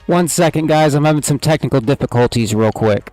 One second, guys. I'm having some technical difficulties real quick.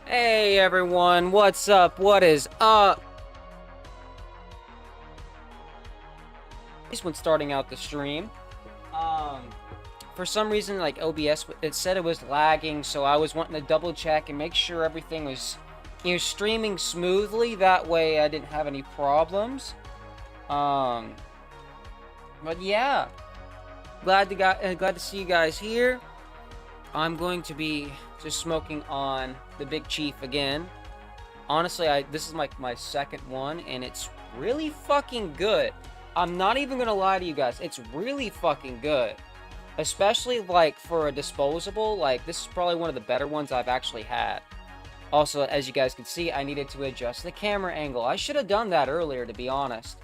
Hey everyone, what's up? What is up? This one's starting out the stream. For some reason, like OBS, it said it was lagging, so I was wanting to double check and make sure everything was, streaming smoothly. That way, I didn't have any problems. But yeah, glad to see you guys here. I'm going to be just smoking on the Big Chief again. Honestly, this is like my second one, and it's really fucking good. I'm not even gonna lie to you guys, it's really fucking good. Especially, like, for a disposable, like, this is probably one of the better ones I've actually had. Also, as you guys can see, I needed to adjust the camera angle. I should have done that earlier, to be honest.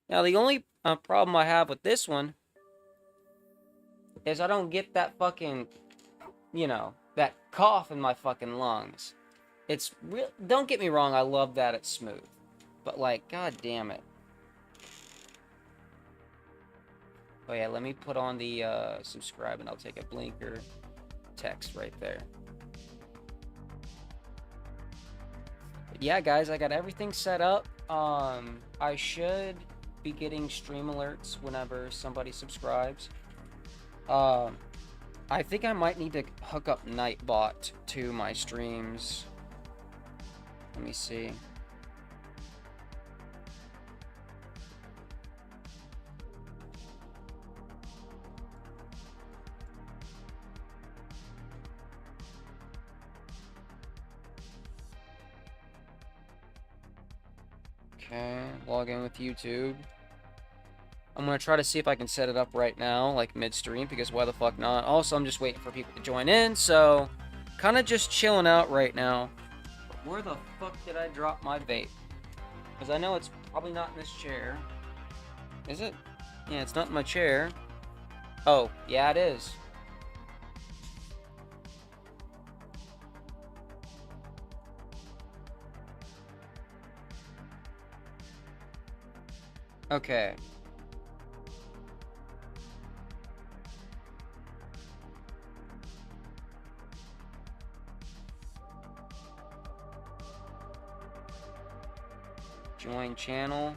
Now, the only problem I have with this one is I don't get that fucking, that cough in my fucking lungs. It's real. Don't get me wrong, I love that it's smooth. But, like, god damn it. Oh yeah, let me put on the subscribe and I'll take a blinker text right there. But yeah, guys, I got everything set up. I should be getting stream alerts whenever somebody subscribes. I think I might need to hook up Nightbot to my streams. Let me see. Okay, log in with YouTube. I'm gonna try to see if I can set it up right now, like mid-stream, because why the fuck not? Also, I'm just waiting for people to join in, so kind of just chilling out right now. Where the fuck did I drop my vape? Because I know it's probably not in this chair. Is it? Yeah, it's not in my chair. Oh, yeah, it is. Okay. Join channel.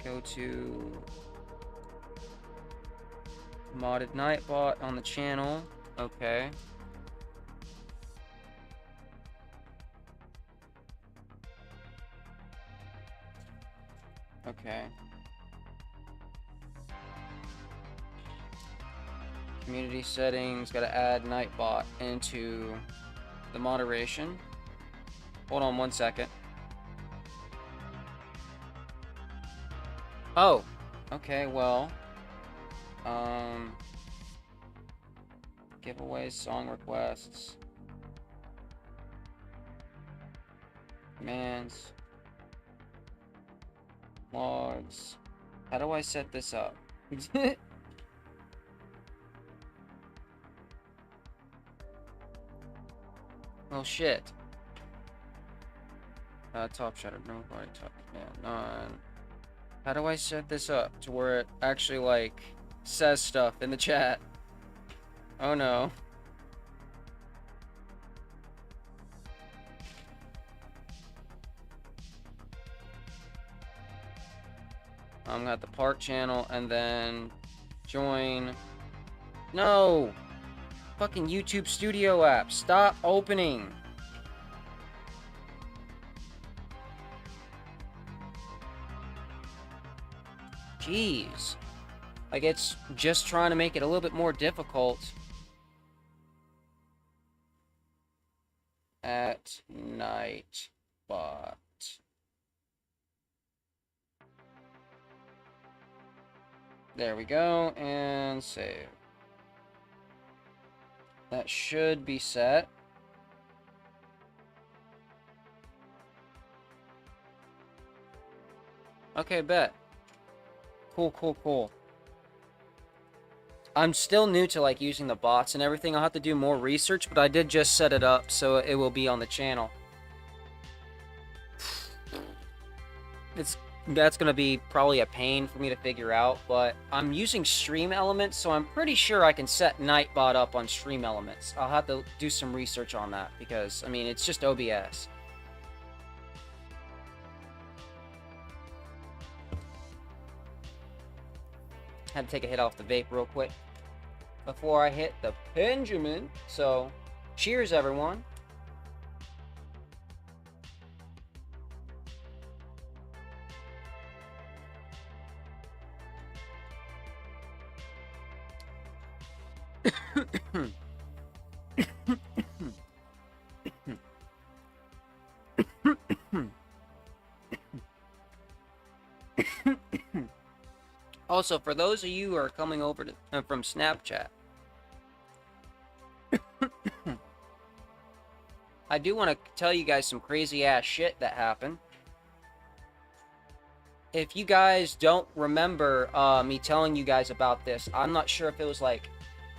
Go to modded Nightbot on the channel. Okay. Okay. Community settings, gotta add Nightbot into the moderation. Hold on 1 second. Oh, okay, well, giveaways, song requests, commands, logs. How do I set this up? Oh shit. Top shutter, nobody top, yeah, none. How do I set this up to where it actually, like, says stuff in the chat? Oh no. I'm got the park channel and then join. No! Fucking YouTube Studio app. Stop opening. Jeez. Like, it's just trying to make it a little bit more difficult. At night bot. There we go, and save. That should be set. Okay, bet. Cool, cool, cool. I'm still new to, like, using the bots and everything. I'll have to do more research, but I did just set it up, so it will be on the channel. That's gonna be probably a pain for me to figure out, but I'm using Stream Elements, so I'm pretty sure I can set Nightbot up on Stream Elements. I'll have to do some research on that, because, I mean, it's just OBS. Had to take a hit off the vape real quick before I hit the Benjamin. So, cheers, everyone. Also, for those of you who are coming over to, from Snapchat, I do want to tell you guys some crazy ass shit that happened. If you guys don't remember me telling you guys about this, I'm not sure if it was like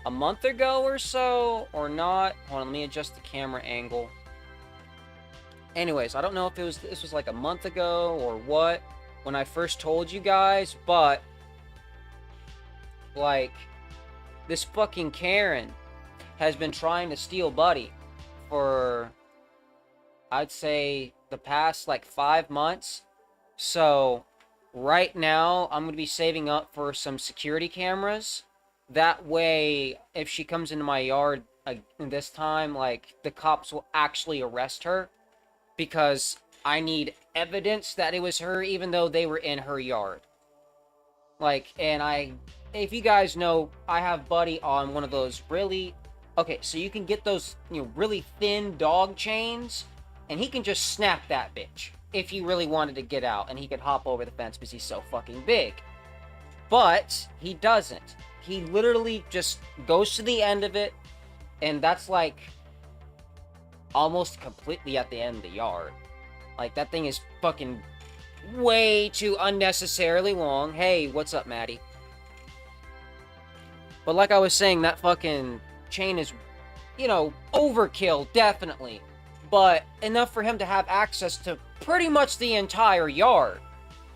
a month ago or so or not. Hold on, let me adjust the camera angle. Anyways, I don't know if this was like a month ago or what when I first told you guys, but like, this fucking Karen has been trying to steal Buddy for, I'd say, the past, like, 5 months. So, right now, I'm going to be saving up for some security cameras. That way, if she comes into my yard this time, like, the cops will actually arrest her. Because I need evidence that it was her, even though they were in her yard. Like, and if you guys know, I have Buddy on one of those really... Okay, so you can get those, you know, really thin dog chains, and he can just snap that bitch if he really wanted to get out, and he could hop over the fence because he's so fucking big. But he doesn't. He literally just goes to the end of it, and that's like almost completely at the end of the yard. Like, that thing is fucking way too unnecessarily long. Hey, what's up, Maddie? But like I was saying, that fucking chain is, you know, overkill, definitely. But enough for him to have access to pretty much the entire yard.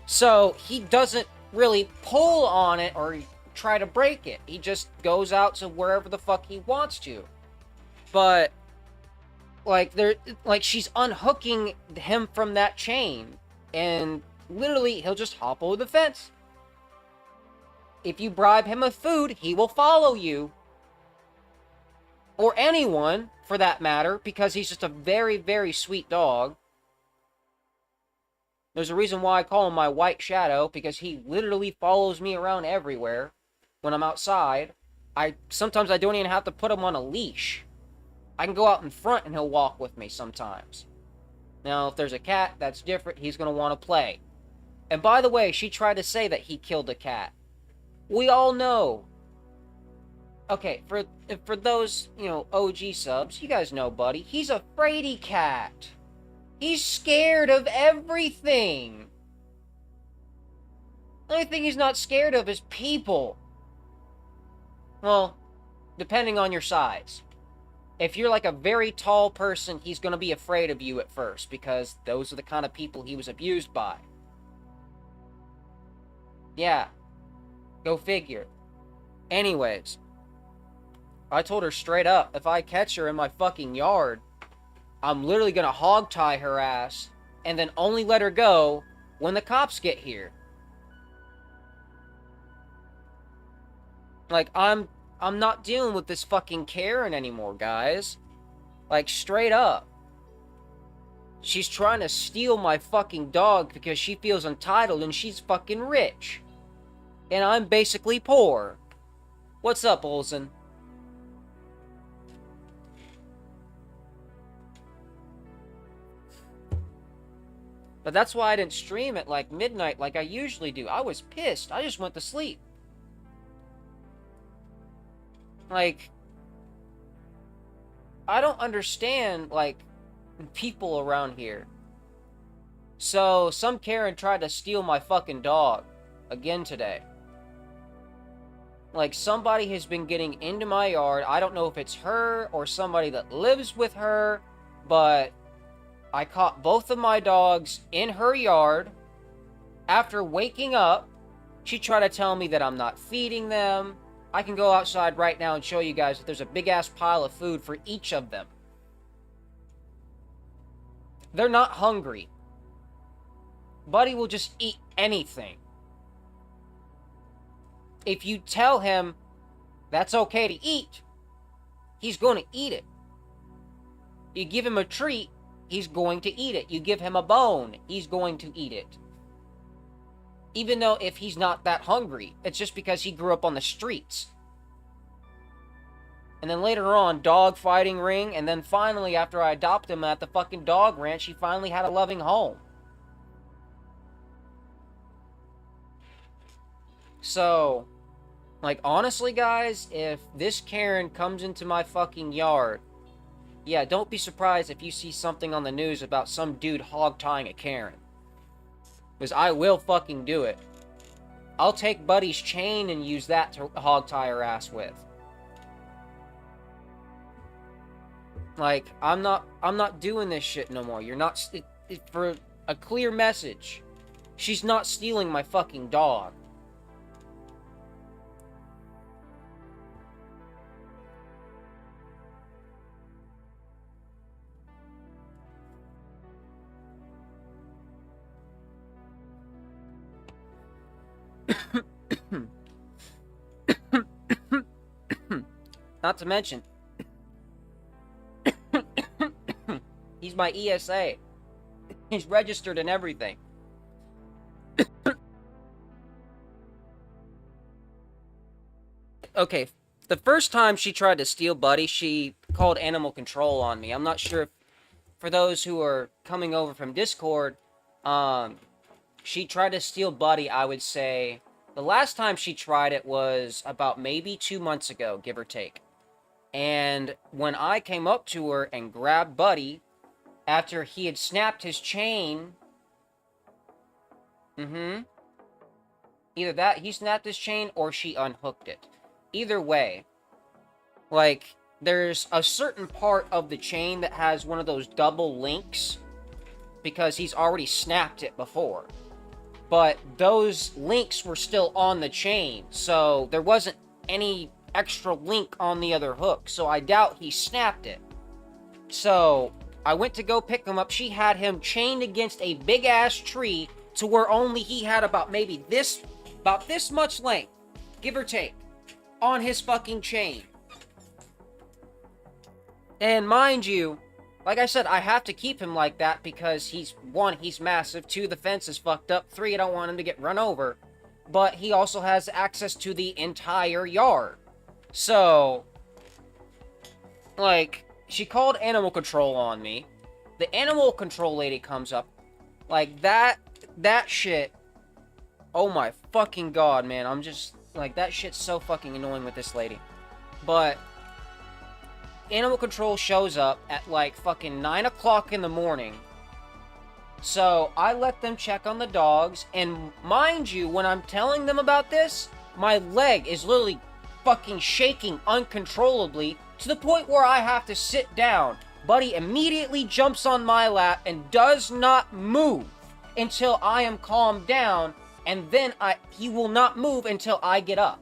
So he doesn't really pull on it or try to break it. He just goes out to wherever the fuck he wants to. But, like, she's unhooking him from that chain. And literally, he'll just hop over the fence. If you bribe him with food, he will follow you. Or anyone, for that matter, because he's just a very, very sweet dog. There's a reason why I call him my white shadow, because he literally follows me around everywhere when I'm outside. Sometimes I don't even have to put him on a leash. I can go out in front and he'll walk with me sometimes. Now, if there's a cat, that's different. He's going to want to play. And by the way, she tried to say that he killed a cat. We all know. Okay, for those, you know, OG subs, you guys know Buddy. He's a fraidy cat. He's scared of everything. The only thing he's not scared of is people. Well, depending on your size. If you're like a very tall person, he's going to be afraid of you at first, because those are the kind of people he was abused by. Yeah. Go figure. Anyways, I told her straight up, if I catch her in my fucking yard, I'm literally going to hog tie her ass and then only let her go when the cops get here. Like, I'm not dealing with this fucking Karen anymore, guys. Like, straight up. She's trying to steal my fucking dog because she feels entitled and she's fucking rich. And I'm basically poor. What's up, Olsen? But that's why I didn't stream at like midnight like I usually do. I was pissed. I just went to sleep. Like, I don't understand, like, people around here. So, some Karen tried to steal my fucking dog again today. Like, somebody has been getting into my yard. I don't know if it's her or somebody that lives with her, but I caught both of my dogs in her yard. After waking up, she tried to tell me that I'm not feeding them. I can go outside right now and show you guys that there's a big-ass pile of food for each of them. They're not hungry. Buddy will just eat anything. If you tell him that's okay to eat, he's going to eat it. You give him a treat, he's going to eat it. You give him a bone, he's going to eat it. Even though if he's not that hungry, it's just because he grew up on the streets. And then later on, dog fighting ring, and then finally, after I adopted him at the fucking dog ranch, he finally had a loving home. So, like, honestly, guys, if this Karen comes into my fucking yard, yeah, don't be surprised if you see something on the news about some dude hog-tying a Karen. Because I will fucking do it. I'll take Buddy's chain and use that to hog-tie her ass with. Like, I'm not doing this shit no more. You're not... for a clear message. She's not stealing my fucking dog. Not to mention, he's my ESA. He's registered and everything. Okay, the first time she tried to steal Buddy, she called animal control on me. I'm not sure if, for those who are coming over from Discord, she tried to steal Buddy, I would say. The last time she tried it was about maybe 2 months ago, give or take. And when I came up to her and grabbed Buddy, after he had snapped his chain... Either that, he snapped his chain, or she unhooked it. Either way, like, there's a certain part of the chain that has one of those double links, because he's already snapped it before. But those links were still on the chain, so there wasn't any extra link on the other hook, so I doubt he snapped it. So, I went to go pick him up. She had him chained against a big-ass tree to where only he had about maybe this, about this much length, give or take, on his fucking chain. And mind you, like I said, I have to keep him like that because he's, 1, he's massive, 2, the fence is fucked up, 3, I don't want him to get run over, but he also has access to the entire yard. So, like, she called animal control on me. The animal control lady comes up. Like, that shit, oh my fucking god, man, I'm just, like, that shit's so fucking annoying with this lady. But animal control shows up at, like, fucking 9 o'clock in the morning. So I let them check on the dogs, and mind you, when I'm telling them about this, my leg is literally fucking shaking uncontrollably to the point where I have to sit down. Buddy immediately jumps on my lap and does not move until I am calmed down, and then he will not move until I get up.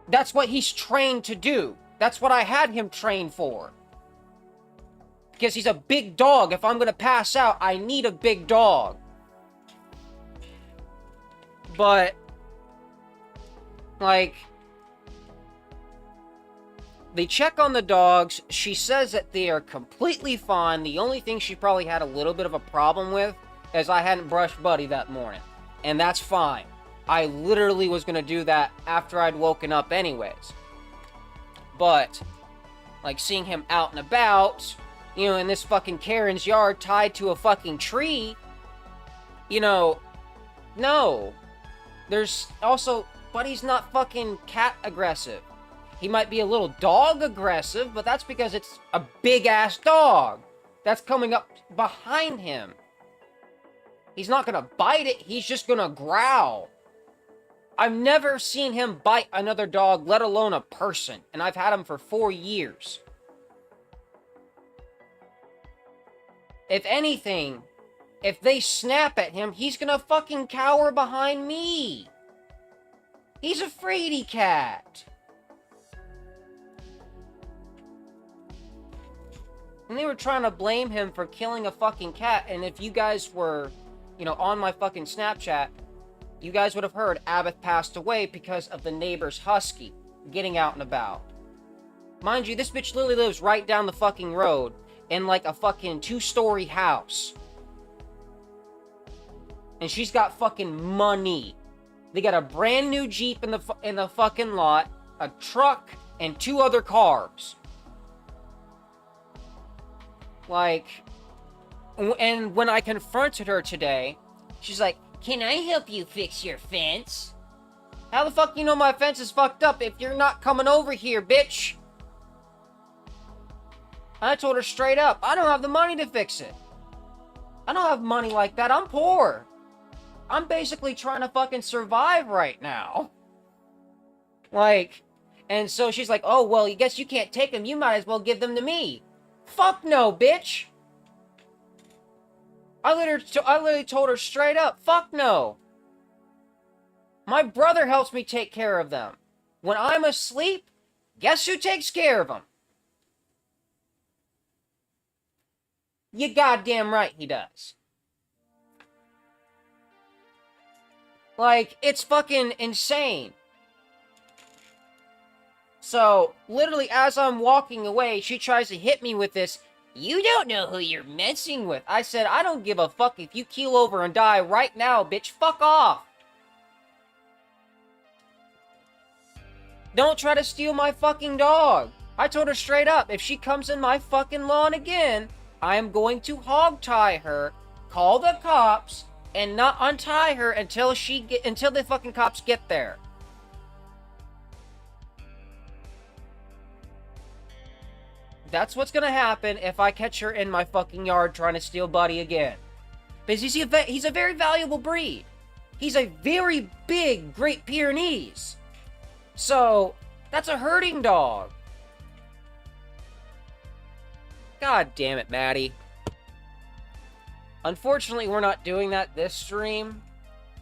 That's what he's trained to do. That's what I had him trained for. Because he's a big dog. If I'm gonna pass out, I need a big dog. But, like, they check on the dogs. She says that they are completely fine. The only thing she probably had a little bit of a problem with is I hadn't brushed Buddy that morning. And that's fine. I literally was gonna do that after I'd woken up anyways. But, like, seeing him out and about, you know, in this fucking Karen's yard tied to a fucking tree, you know, no. There's also, Buddy's not fucking cat aggressive. He might be a little dog aggressive, but that's because it's a big-ass dog that's coming up behind him. He's not gonna bite it, he's just gonna growl. I've never seen him bite another dog, let alone a person, and I've had him for 4 years. If anything, if they snap at him, he's gonna fucking cower behind me. He's a fraidy cat. And they were trying to blame him for killing a fucking cat, and if you guys were, you know, on my fucking Snapchat, you guys would have heard Abbott passed away because of the neighbor's husky getting out and about. Mind you, this bitch literally lives right down the fucking road in like a fucking 2-story house. And she's got fucking money. They got a brand new Jeep in the fucking lot, a truck, and 2 other cars. Like, and when I confronted her today, she's like, "Can I help you fix your fence?" How the fuck you know my fence is fucked up if you're not coming over here, bitch? I told her straight up, I don't have the money to fix it. I don't have money like that, I'm poor. I'm basically trying to fucking survive right now. Like, and so she's like, "Oh, well, I guess you can't take them, you might as well give them to me." Fuck no, bitch! I literally told her straight up, fuck no. My brother helps me take care of them. When I'm asleep, guess who takes care of them? You goddamn right he does. Like, it's fucking insane. So, literally, as I'm walking away, she tries to hit me with this, "You don't know who you're messing with." I said, "I don't give a fuck if you keel over and die right now, bitch. Fuck off. Don't try to steal my fucking dog." I told her straight up, if she comes in my fucking lawn again, I am going to hog tie her, call the cops, and not untie her until the fucking cops get there. That's what's gonna happen if I catch her in my fucking yard trying to steal Buddy again. Because he's a very valuable breed. He's a very big Great Pyrenees. So, that's a herding dog. God damn it, Maddie. Unfortunately, we're not doing that this stream.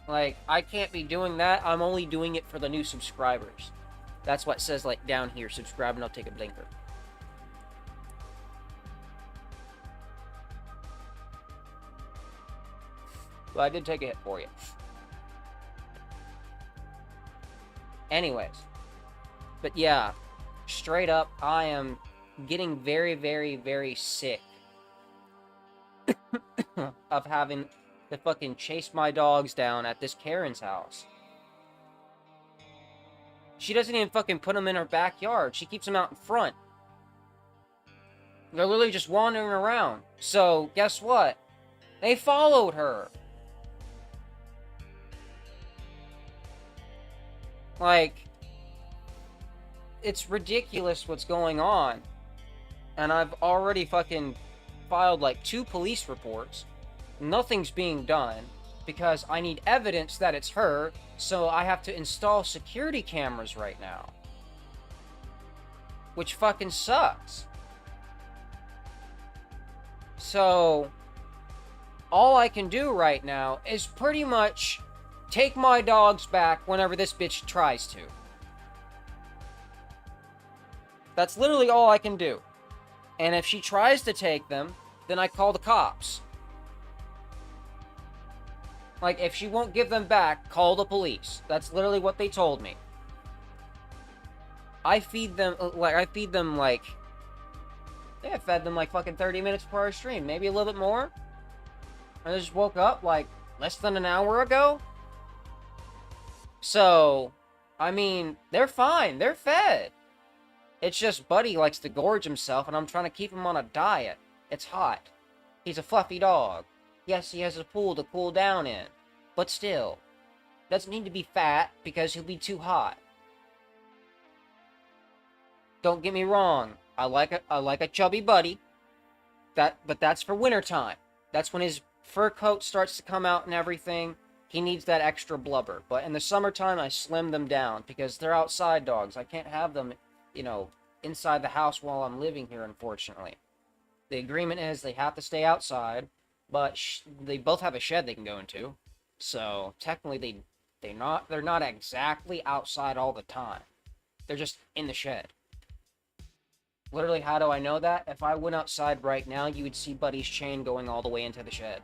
Like, I can't be doing that. I'm only doing it for the new subscribers. That's what it says, like, down here. Subscribe and I'll take a blinker. Well, I did take a hit for you. Anyways. But yeah, straight up, I am getting very, very, very sick of having to fucking chase my dogs down at this Karen's house. She doesn't even fucking put them in her backyard. She keeps them out in front. They're literally just wandering around. So, guess what? They followed her. Like, it's ridiculous what's going on. And I've already fucking filed like 2 police reports. Nothing's being done because I need evidence that it's her, so I have to install security cameras right now. Which fucking sucks. So, all I can do right now is pretty much take my dogs back whenever this bitch tries to. That's literally all I can do. And if she tries to take them, then I call the cops. Like, if she won't give them back, call the police. That's literally what they told me. I feed them, like, yeah, I fed them like fucking 30 minutes before our stream. Maybe a little bit more. I just woke up like less than an hour ago. So, I mean, they're fine. They're fed. It's just Buddy likes to gorge himself, and I'm trying to keep him on a diet. It's hot. He's a fluffy dog. Yes, he has a pool to cool down in. But still, doesn't need to be fat because he'll be too hot. Don't get me wrong. I like a chubby Buddy. But that's for wintertime. That's when his fur coat starts to come out and everything. He needs that extra blubber. But in the summertime, I slim them down because they're outside dogs. I can't have them, you know, inside the house while I'm living here, unfortunately. The agreement is they have to stay outside, but they both have a shed they can go into. So technically, they're not exactly outside all the time. They're just in the shed. Literally, how do I know that? If I went outside right now, you would see Buddy's chain going all the way into the shed.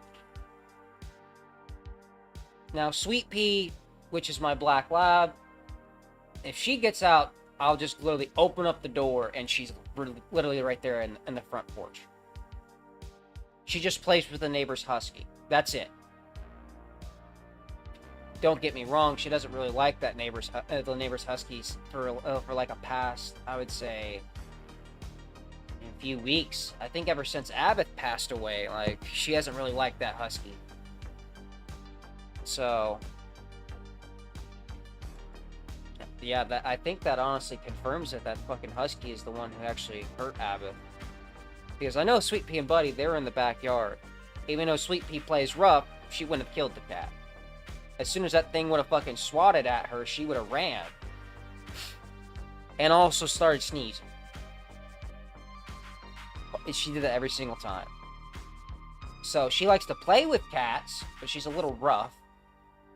Now, Sweet Pea, which is my black lab, if she gets out, I'll just literally open up the door and she's literally right there in the front porch. She just plays with the neighbor's husky. That's it. Don't get me wrong, she doesn't really like that the neighbor's huskies for like a past, I would say, a few weeks. I think ever since Abbott passed away, like, she hasn't really liked that husky. So, yeah, I think that honestly confirms it, that fucking husky is the one who actually hurt Abbott. Because I know Sweet Pea and Buddy, they were in the backyard. Even though Sweet Pea plays rough, she wouldn't have killed the cat. As soon as that thing would have fucking swatted at her, she would have ran. And also started sneezing. She did that every single time. So, she likes to play with cats, but she's a little rough.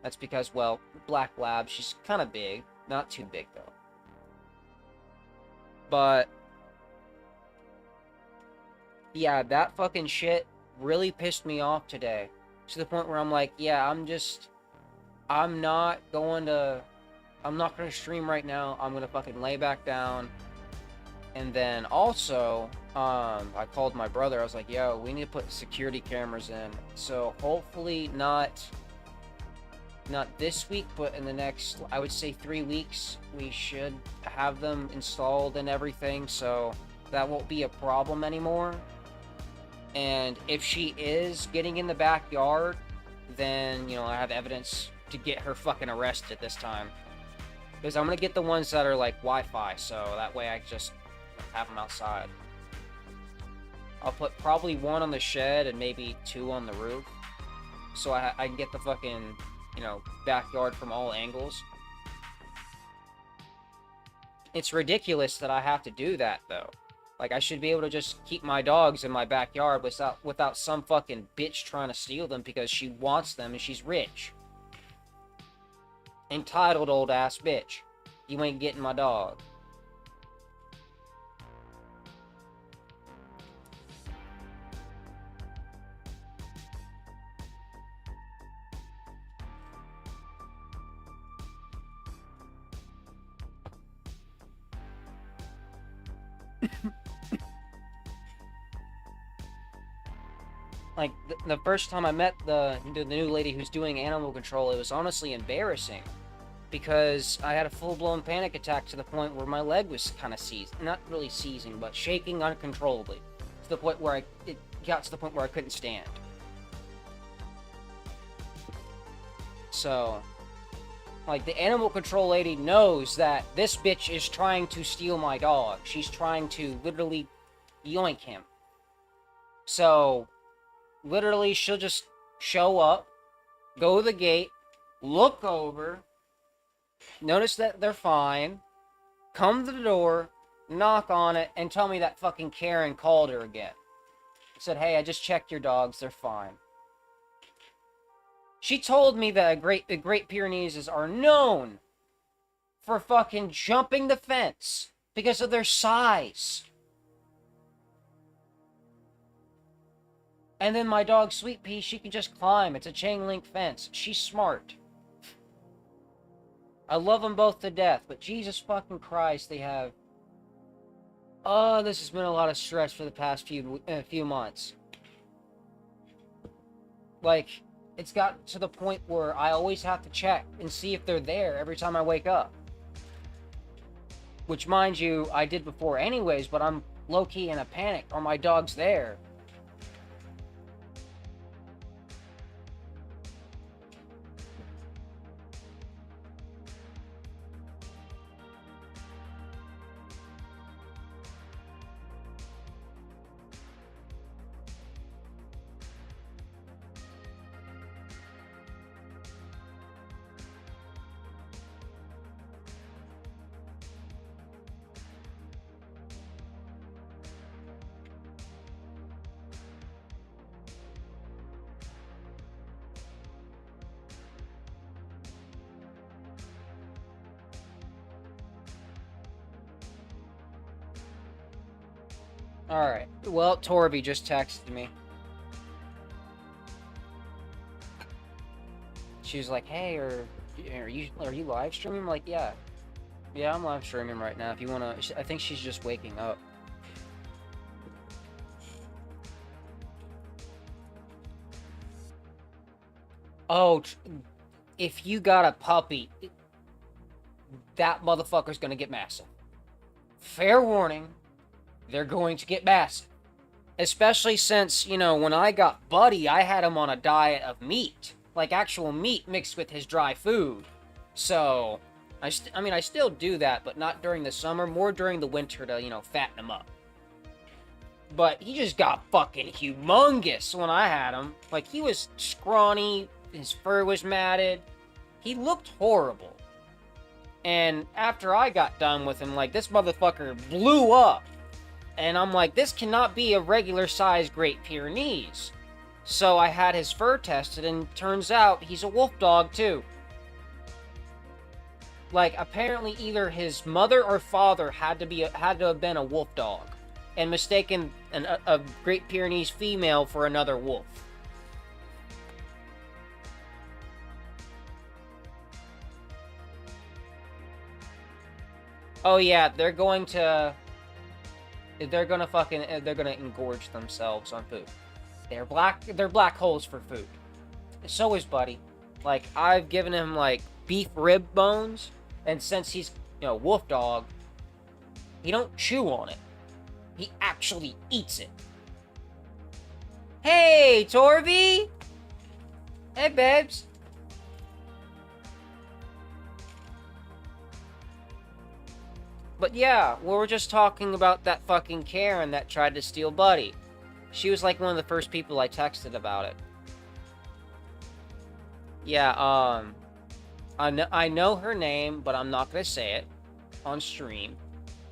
That's because, well, Black Lab, she's kind of big. Not too big, though. But, yeah, that fucking shit really pissed me off today. To the point where I'm like, yeah, I'm not gonna stream right now. I'm gonna fucking lay back down. And then also, I called my brother. I was like, yo, we need to put security cameras in. So hopefully not this week, but in the next, I would say 3 weeks, we should have them installed and everything. So that won't be a problem anymore. And if she is getting in the backyard, then, you know, I have evidence to get her fucking arrested this time. Because I'm going to get the ones that are like Wi-Fi, so that way I just have them outside. I'll put probably 1 on the shed and maybe 2 on the roof. So I can get the fucking, you know, backyard from all angles. It's ridiculous that I have to do that, though. Like, I should be able to just keep my dogs in my backyard without some fucking bitch trying to steal them because she wants them and she's rich. Entitled old ass bitch. You ain't getting my dog. Like, the first time I met the new lady who's doing animal control, it was honestly embarrassing. Because I had a full-blown panic attack to the point where my leg was kind of seizing. Not really seizing, but shaking uncontrollably. To the point where it got to the point where I couldn't stand. So, like, the animal control lady knows that this bitch is trying to steal my dog. She's trying to literally yoink him. So, literally, she'll just show up, go to the gate, look over, notice that they're fine, come to the door, knock on it, and tell me that fucking Karen called her again. Said, hey, I just checked your dogs, they're fine. She told me that the Great Pyrenees are known for fucking jumping the fence because of their size. And then my dog, Sweet Pea, she can just climb. It's a chain link fence. She's smart. I love them both to death, but Jesus fucking Christ, they have... Oh, this has been a lot of stress for the past few months. Like, it's got to the point where I always have to check and see if they're there every time I wake up. Which, mind you, I did before anyways, but I'm low-key in a panic. Are my dogs there? Alright. Well, Torby just texted me. She was like, hey, are you live streaming? I'm like, yeah. Yeah, I'm live streaming right now. If you wanna... I think she's just waking up. Oh, if you got a puppy, that motherfucker's gonna get massive. Fair warning. They're going to get massive. Especially since, you know, when I got Buddy, I had him on a diet of meat. Like, actual meat mixed with his dry food. So, I still do that, but not during the summer. More during the winter to, you know, fatten him up. But he just got fucking humongous when I had him. Like, he was scrawny, his fur was matted. He looked horrible. And after I got done with him, like, this motherfucker blew up. And I'm like, this cannot be a regular-sized Great Pyrenees. So I had his fur tested, and turns out he's a wolf dog, too. Like, apparently either his mother or father had to have been a wolf dog, and mistaken a Great Pyrenees female for another wolf. Oh yeah, they're gonna engorge themselves on food. They're black holes for food. So is Buddy. Like, I've given him, like, beef rib bones, and since he's, you know, wolf dog, he don't chew on it. He actually eats it. Hey, Torby! Hey, babes. But yeah, we were just talking about that fucking Karen that tried to steal Buddy. She was like one of the first people I texted about it. Yeah, I know her name, but I'm not gonna say it on stream.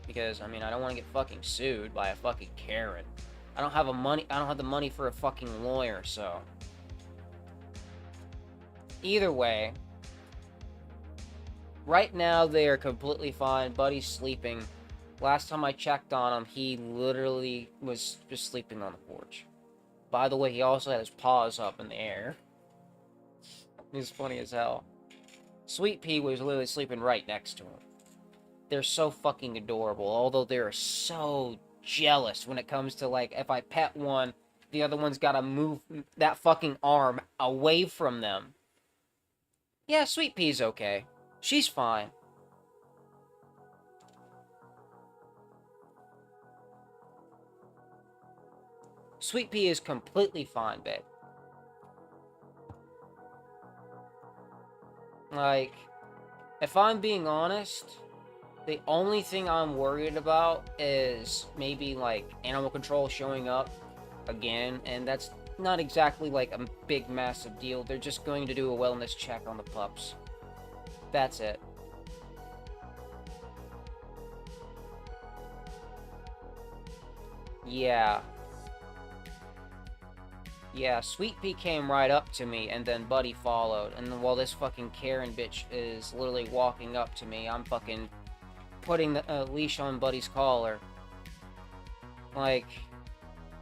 Because, I mean, I don't want to get fucking sued by a fucking Karen. I don't have the money for a fucking lawyer, so... Either way... Right now, they are completely fine. Buddy's sleeping. Last time I checked on him, he literally was just sleeping on the porch. By the way, he also had his paws up in the air. He's funny as hell. Sweet Pea was literally sleeping right next to him. They're so fucking adorable, although they're so jealous when it comes to, like, if I pet one, the other one's gotta move that fucking arm away from them. Yeah, Sweet Pea's okay. She's fine. Sweet Pea is completely fine, babe. Like, if I'm being honest, the only thing I'm worried about is maybe, like, animal control showing up again, and that's not exactly like a big massive deal. They're just going to do a wellness check on the pups. That's it. Yeah. Yeah, Sweet Pea came right up to me, and then Buddy followed. And then while this fucking Karen bitch is literally walking up to me, I'm fucking putting the leash on Buddy's collar. Like,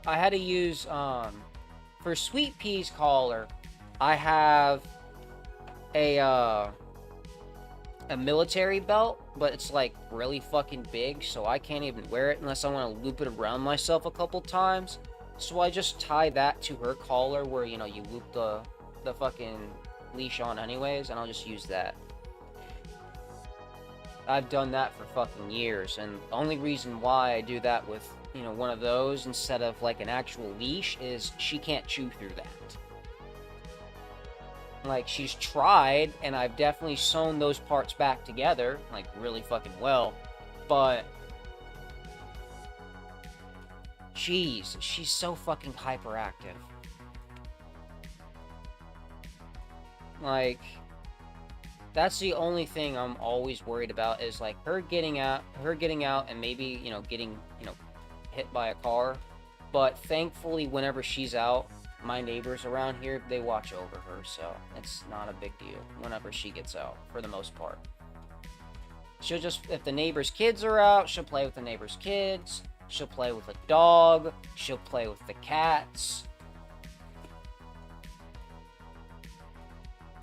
I had to use, for Sweet Pea's collar, I have a military belt, but it's like really fucking big, so I can't even wear it unless I want to loop it around myself a couple times. So I just tie that to her collar where, you know, you loop the fucking leash on anyways, and I'll just use that. I've done that for fucking years, and the only reason why I do that with, you know, one of those instead of like an actual leash is she can't chew through that. Like, she's tried, and I've definitely sewn those parts back together, like, really fucking well, but jeez, she's so fucking hyperactive. Like, that's the only thing I'm always worried about is like her getting out and maybe, you know, getting, you know, hit by a car. But thankfully, whenever she's out, my neighbors around here, they watch over her, so it's not a big deal whenever she gets out, for the most part. She'll just, if the neighbor's kids are out, she'll play with the neighbor's kids. She'll play with a dog. She'll play with the cats.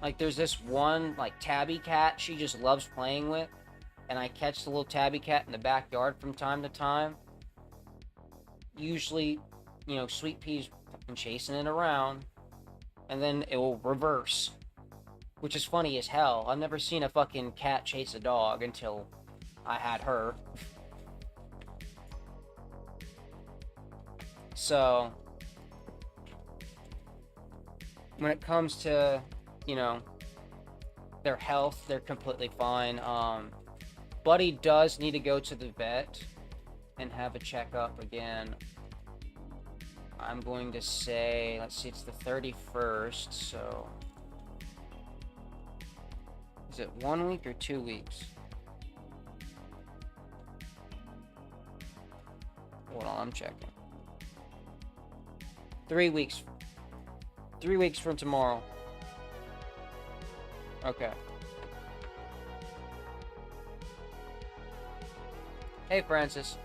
Like, there's this one, like, tabby cat she just loves playing with. And I catch the little tabby cat in the backyard from time to time. Usually, you know, Sweet Pea's fucking chasing it around. And then it will reverse. Which is funny as hell. I've never seen a fucking cat chase a dog until I had her. So, when it comes to, you know, their health, they're completely fine. Buddy does need to go to the vet and have a checkup again. I'm going to say, let's see, it's the 31st, so... Is it 1 week or 2 weeks? Hold on, I'm checking. 3 weeks. 3 weeks from tomorrow. Okay. Hey, Francis.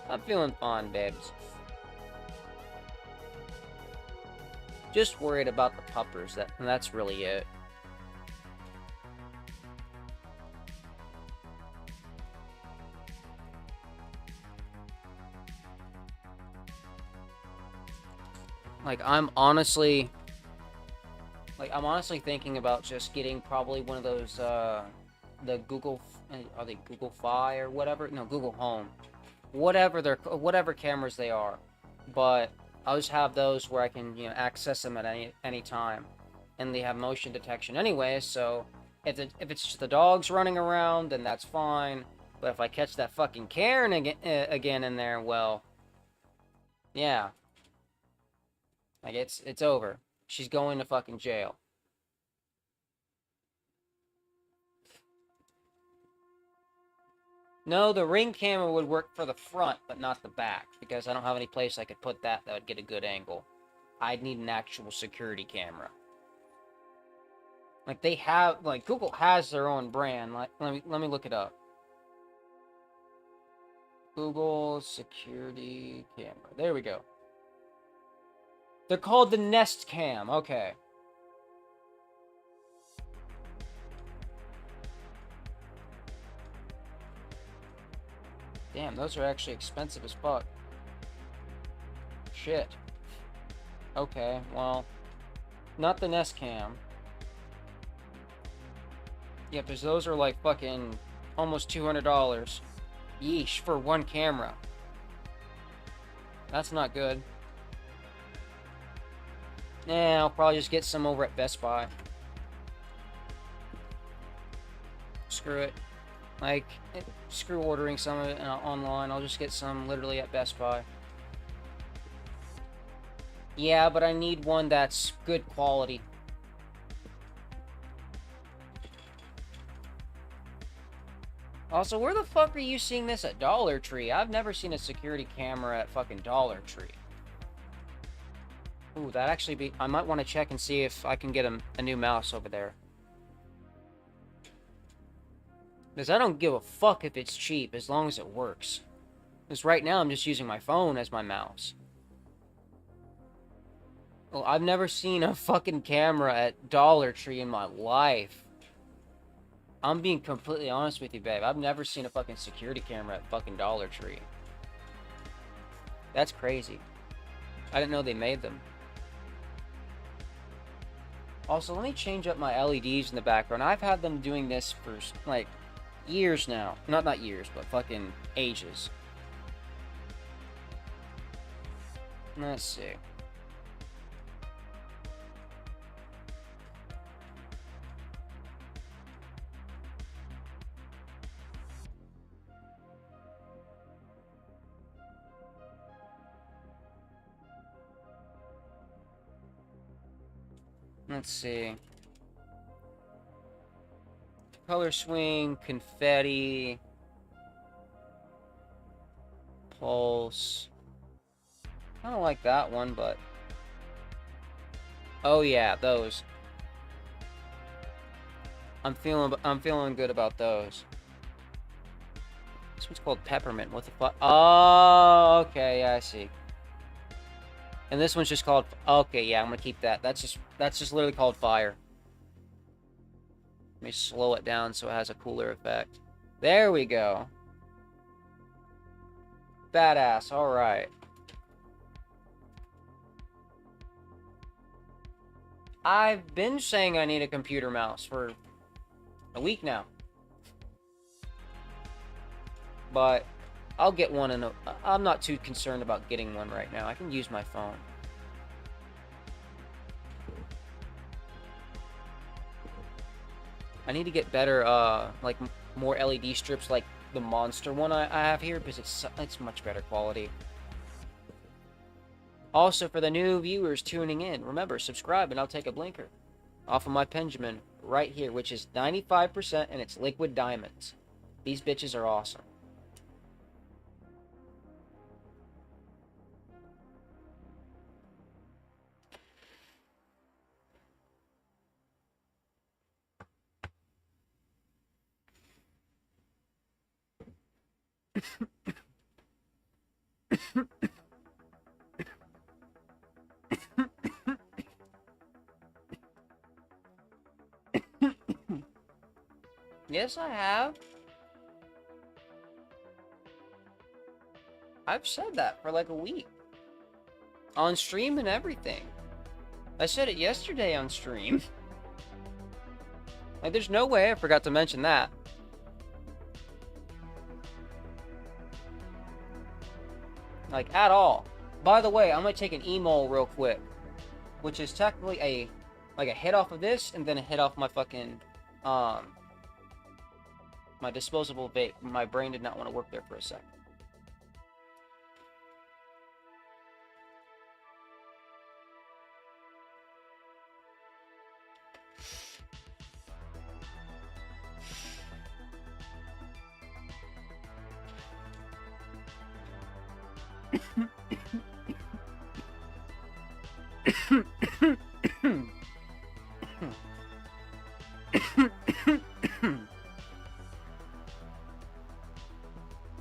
I'm feeling fine, babes. Just worried about the puppers, and that's really it. Like, I'm honestly thinking about just getting probably one of those, the Google, are they Google Fi or whatever? No, Google Home. Whatever cameras they are. But I'll just have those where I can, you know, access them at any time. And they have motion detection anyway, so if it's just the dogs running around, then that's fine. But if I catch that fucking Karen again in there, well, yeah. Like, it's over. She's going to fucking jail. No, the Ring camera would work for the front, but not the back, because I don't have any place I could put that would get a good angle. I'd need an actual security camera. Like, they have, like, Google has their own brand. Like, let me look it up. Google security camera. There we go. They're called the Nest Cam. Okay. Damn, those are actually expensive as fuck. Shit. Okay, well, not the Nest Cam. Yeah, because those are like fucking almost $200. Yeesh, for one camera. That's not good. I'll probably just get some over at Best Buy. Screw it. Like, screw ordering some of it online. I'll just get some literally at Best Buy. Yeah, but I need one that's good quality. Also, where the fuck are you seeing this at Dollar Tree? I've never seen a security camera at fucking Dollar Tree. Ooh, that actually be... I might want to check and see if I can get a new mouse over there. Because I don't give a fuck if it's cheap, as long as it works. Because right now, I'm just using my phone as my mouse. Well, I've never seen a fucking camera at Dollar Tree in my life. I'm being completely honest with you, babe. I've never seen a fucking security camera at fucking Dollar Tree. That's crazy. I didn't know they made them. Also, let me change up my LEDs in the background. I've had them doing this for, like, years now. Not years, but fucking ages. Let's see. Let's see. Color swing, confetti, pulse. I don't like that one, but... Oh yeah, those. I'm feeling good about those. This one's called peppermint. What the fuck? Oh, okay, yeah, I see. And this one's just called... Okay, yeah, I'm gonna keep that. That's just literally called fire. Let me slow it down so it has a cooler effect. There we go. Badass, alright. I've been saying I need a computer mouse for a week now. But I'll get one in a... I'm not too concerned about getting one right now. I can use my phone. I need to get better, like, more LED strips like the Monster one I have here, because it's much better quality. Also, for the new viewers tuning in, remember, subscribe and I'll take a blinker off of my Pendulum right here, which is 95% and it's liquid diamonds. These bitches are awesome. Yes, I have. I've said that for like a week. On stream and everything. I said it yesterday on stream. Like, there's no way I forgot to mention that. Like, at all. By the way, I'm gonna take an emo real quick. Which is technically a hit off of this, and then a hit off my fucking, my disposable vape. My brain did not want to work there for a sec.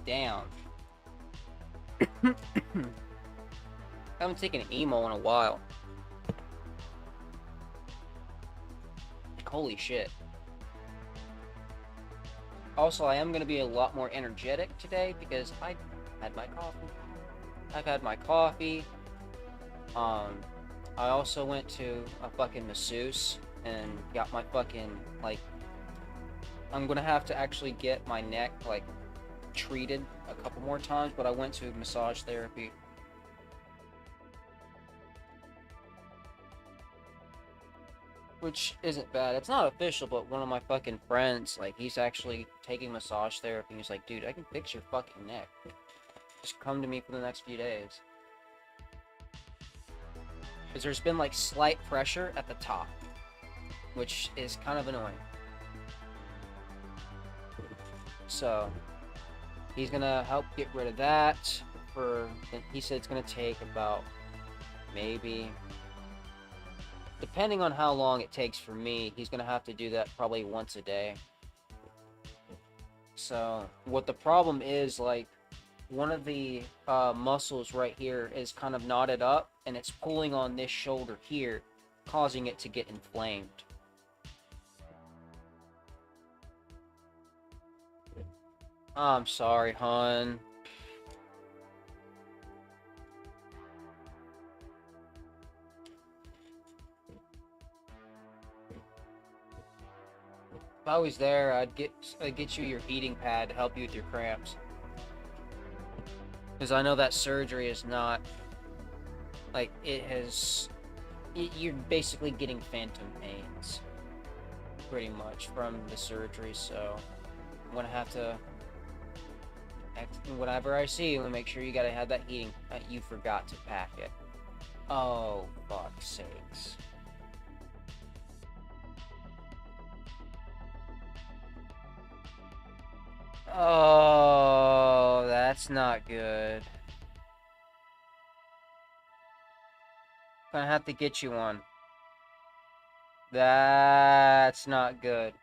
Damn. I haven't taken an emo in a while. Holy shit. Also, I am going to be a lot more energetic today because I had my coffee. I've had my coffee. I also went to a fucking masseuse and got my fucking, like, I'm gonna have to actually get my neck, like, treated a couple more times, but I went to massage therapy. which isn't bad. It's not official, but one of my fucking friends, like, he's actually taking massage therapy. He's like, dude, I can fix your fucking neck. Just come to me for the next few days. Because there's been, like, slight pressure at the top, which is kind of annoying. So, he's gonna help get rid of that he said it's gonna take about, maybe, depending on how long it takes for me, he's gonna have to do that probably once a day. So, what the problem is, like, one of the muscles right here is kind of knotted up, and it's pulling on this shoulder here, causing it to get inflamed. I'm sorry, hon. If I was there, I'd get you your heating pad to help you with your cramps. Because I know that surgery is not, like, you're basically getting phantom pains, pretty much, from the surgery, so I'm gonna have to, whenever I see you, make sure you gotta have that heating, you forgot to pack it. Oh, fuck's sakes. Oh, that's not good. Gonna have to get you one. That's not good.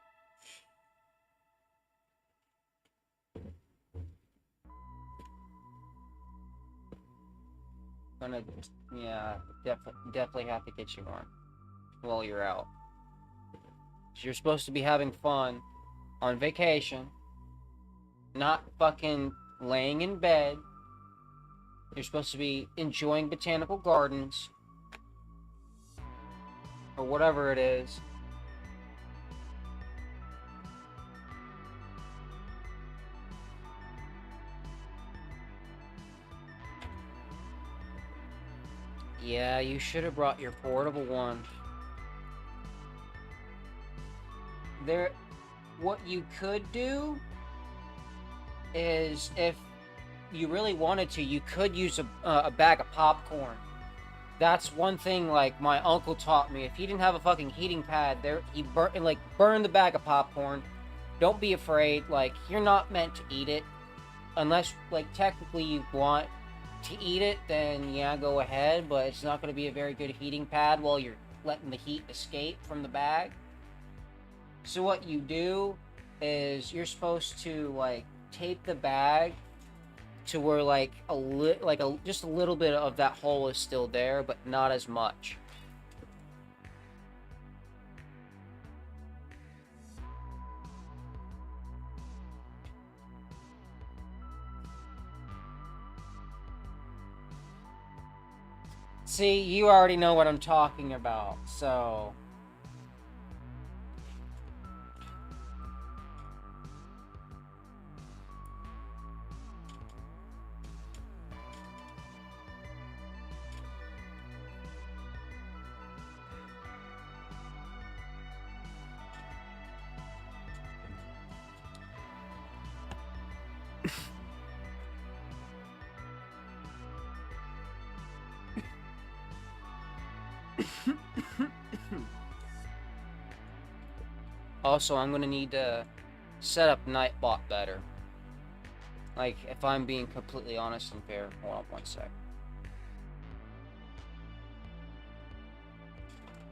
Yeah, definitely have to get you one while you're out. You're supposed to be having fun on vacation, not fucking laying in bed. You're supposed to be enjoying botanical gardens, or whatever it is. Yeah, you should have brought your portable one. What you could do is, if you really wanted to, you could use a bag of popcorn. That's one thing, like, my uncle taught me. If he didn't have a fucking heating pad, he burned the bag of popcorn. Don't be afraid. Like, you're not meant to eat it. Unless, like, technically you want to eat it, then yeah, go ahead. But it's not going to be a very good heating pad while you're letting the heat escape from the bag. So what you do is you're supposed to, like, tape the bag to where, like, just a little bit of that hole is still there, but not as much. See, you already know what I'm talking about, so... Also, I'm gonna need to set up Nightbot better. Like, if I'm being completely honest and fair. Hold on one sec.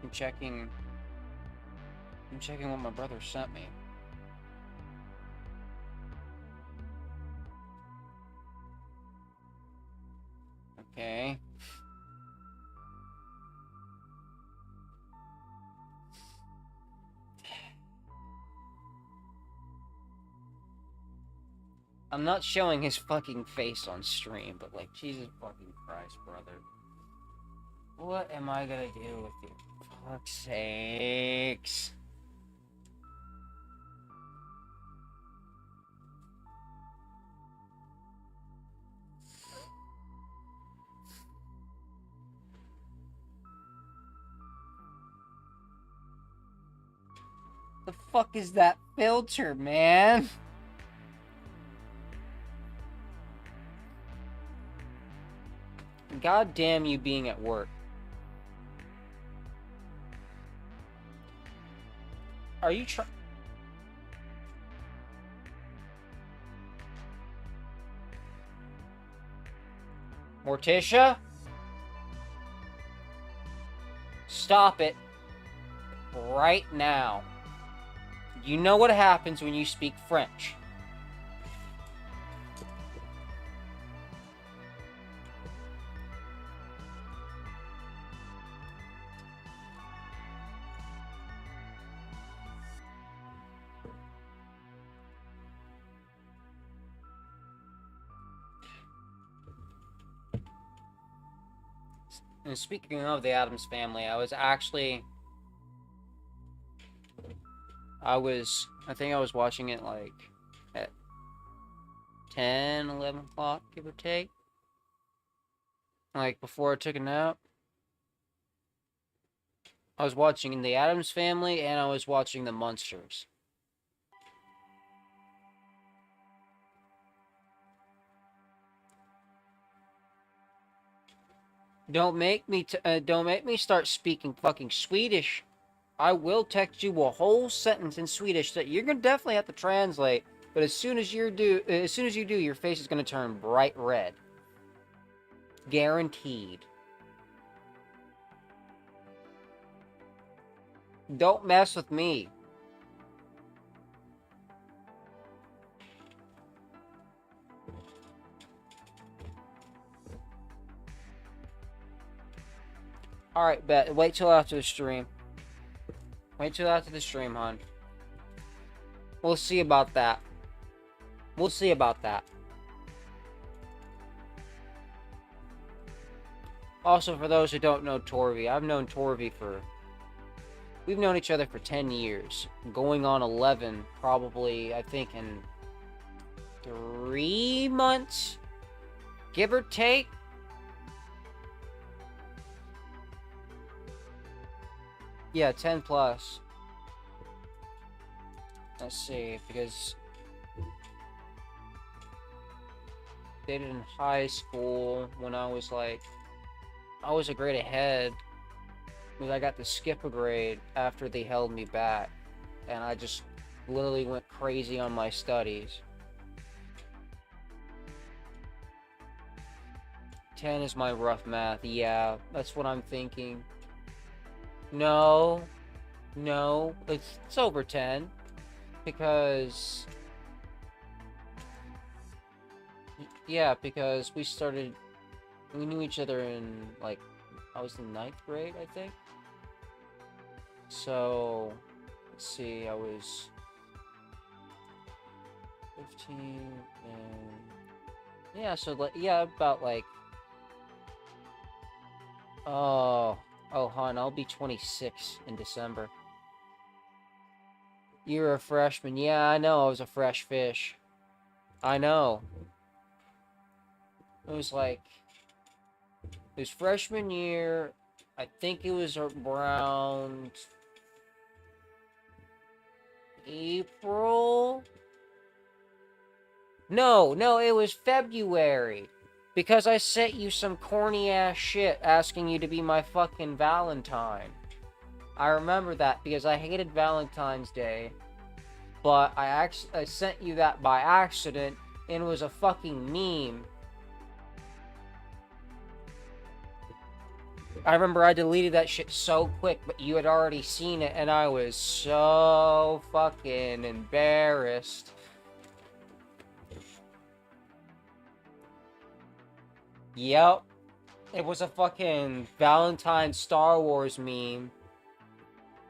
I'm checking what my brother sent me. Okay. I'm not showing his fucking face on stream, but, like, Jesus fucking Christ, brother. What am I gonna do with you? For fuck's sakes. The fuck is that filter, man? God damn you being at work. Are you trying? Morticia? Stop it. Right now. You know what happens when you speak French. And speaking of the Addams Family, I think I was watching it like at 10, 11 o'clock, give or take. Like before I took a nap. I was watching the Addams Family and I was watching the Munsters. Don't make me start speaking fucking Swedish. I will text you a whole sentence in Swedish that you're gonna definitely have to translate. But as soon as you do, your face is gonna turn bright red. Guaranteed. Don't mess with me. Alright, bet. Wait till after the stream. Wait till after the stream, hon. We'll see about that. We'll see about that. Also, for those who don't know Torvi, I've known Torvi for... We've known each other for 10 years. Going on 11, probably, I think, in 3 months? Give or take? Yeah, 10 plus. Let's see, because... dated in high school when I was like... I was a grade ahead. Because I got to skip a grade after they held me back. And I just literally went crazy on my studies. 10 is my rough math. Yeah, that's what I'm thinking. No. No. It's over 10. Because... yeah, because we knew each other in, like, I was in 9th grade, I think. So, let's see, I was 15, and... yeah, so, like, yeah, about, like... Oh, hon, I'll be 26 in December. You're a freshman. Yeah, I know, I was a fresh fish. I know. It was, like... it was freshman year. I think it was around... April? No, it was February. Because I sent you some corny ass shit asking you to be my fucking Valentine. I remember that because I hated Valentine's Day. But I sent you that by accident and it was a fucking meme. I remember I deleted that shit so quick, but you had already seen it, and I was so fucking embarrassed. Yep. It was a fucking Valentine's Star Wars meme.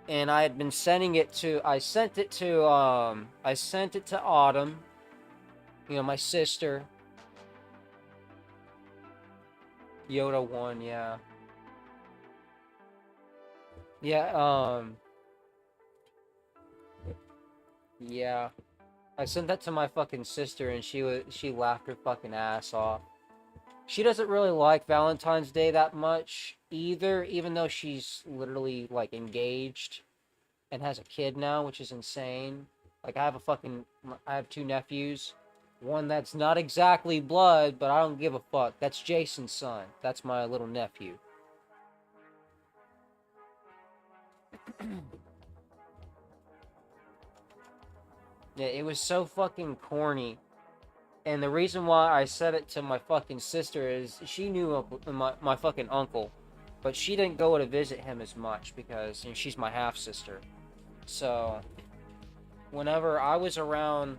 And I had been sending it to... I sent it to Autumn. You know, my sister. Yoda 1, yeah. Yeah, yeah. I sent that to my fucking sister and she laughed her fucking ass off. She doesn't really like Valentine's Day that much either, even though she's literally, like, engaged and has a kid now, which is insane. Like, I have two nephews. One that's not exactly blood, but I don't give a fuck. That's Jason's son. That's my little nephew. Yeah, it was so fucking corny. And the reason why I said it to my fucking sister is she knew my fucking uncle, but she didn't go to visit him as much because, you know, she's my half sister. So whenever I was around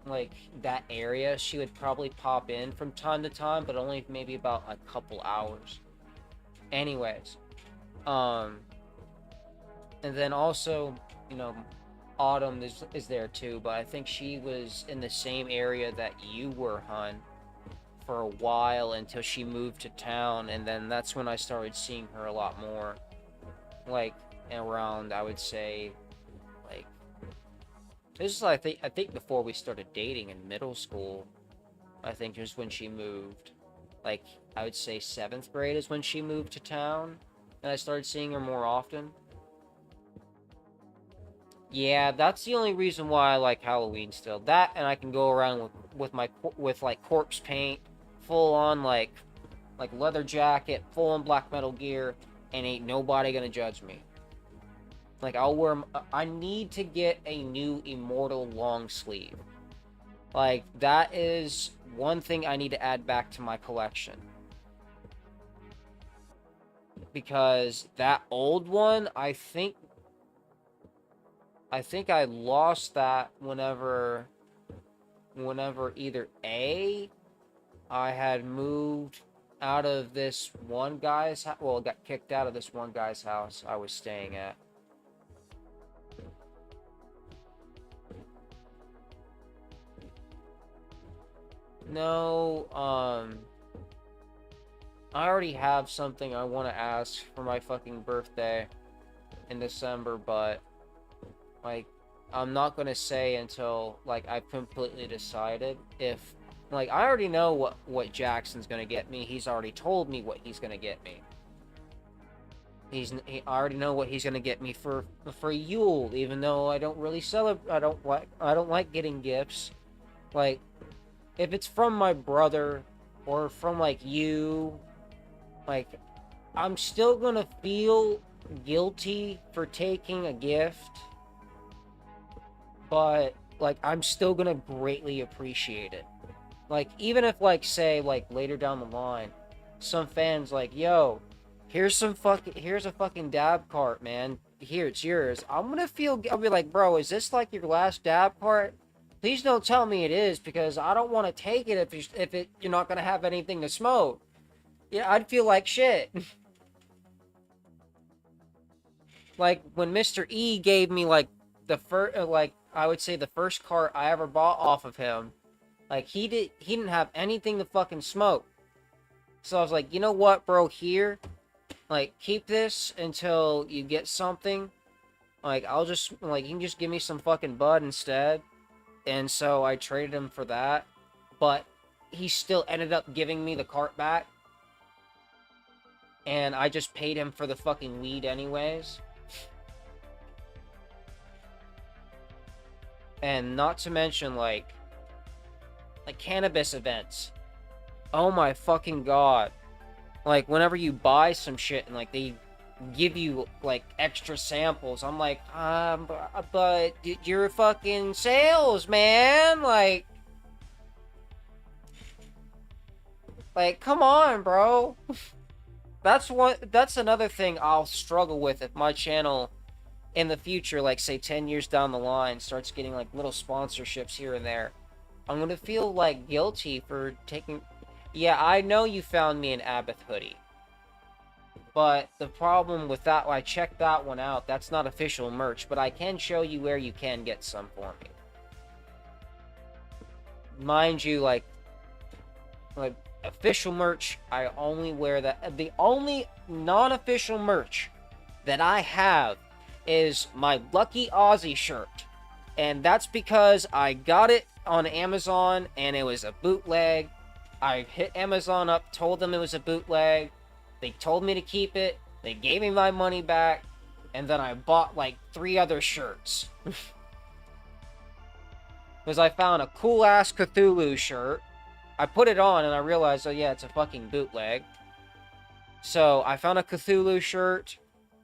like that area, she would probably pop in from time to time, but only maybe about a couple hours. Anyways, and then also, you know, Autumn is there too, but I think she was in the same area that you were, hun, for a while until she moved to town, and then that's when I started seeing her a lot more. Like around, I would say, like this is I think before we started dating in middle school. I think just when she moved, like I would say 7th grade is when she moved to town, and I started seeing her more often. Yeah, that's the only reason why I like Halloween still. That, and I can go around with like corpse paint, full on like leather jacket, full on black metal gear, and ain't nobody gonna judge me. Like I need to get a new Immortal long sleeve. Like that is one thing I need to add back to my collection. Because that old one, I think I lost that whenever either A, I had moved out of this one guy's well, got kicked out of this one guy's house I was staying at. No, I already have something I want to ask for my fucking birthday in December, but like, I'm not gonna say until, like, I've completely decided if, like, I already know what Jackson's gonna get me. He's already told me what he's gonna get me. I already know what he's gonna get me for Yule, even though I don't really celebrate. I don't like getting gifts. Like, if it's from my brother or from like you, like, I'm still gonna feel guilty for taking a gift. But, like, I'm still gonna greatly appreciate it. Like, even if, like, say, like, later down the line, some fans, like, yo, here's a fucking dab cart, man. Here, it's yours. I'll be like, bro, is this, like, your last dab cart? Please don't tell me it is, because I don't want to take it if you're not gonna have anything to smoke. Yeah, I'd feel like shit. Like, when Mr. E gave me, like, the first, I would say the first cart I ever bought off of him, like, he didn't have anything to fucking smoke. So I was like, you know what, bro, here, like, keep this until you get something. Like, I'll just, like, you can just give me some fucking bud instead. And so I traded him for that. But he still ended up giving me the cart back. And I just paid him for the fucking weed anyways. And not to mention, like cannabis events. Oh my fucking god. Like, whenever you buy some shit and, like, they give you, like, extra samples, I'm like, but you're fucking sales, man. Like, come on, bro. That's another thing I'll struggle with if my channel in the future, like, say 10 years down the line, starts getting, like, little sponsorships here and there. I'm gonna feel, like, guilty for taking... Yeah, I know you found me an Abath hoodie. But the problem with that, I checked that one out. That's not official merch, but I can show you where you can get some for me. Mind you, like official merch, I only wear that. The only non-official merch that I have is my Lucky Aussie shirt. And that's because I got it on Amazon and it was a bootleg. I hit Amazon up, told them it was a bootleg. They told me to keep it. They gave me my money back. And then I bought like 3 other shirts. Because I found a cool-ass Cthulhu shirt. I put it on and I realized, oh yeah, it's a fucking bootleg. So, I found a Cthulhu shirt.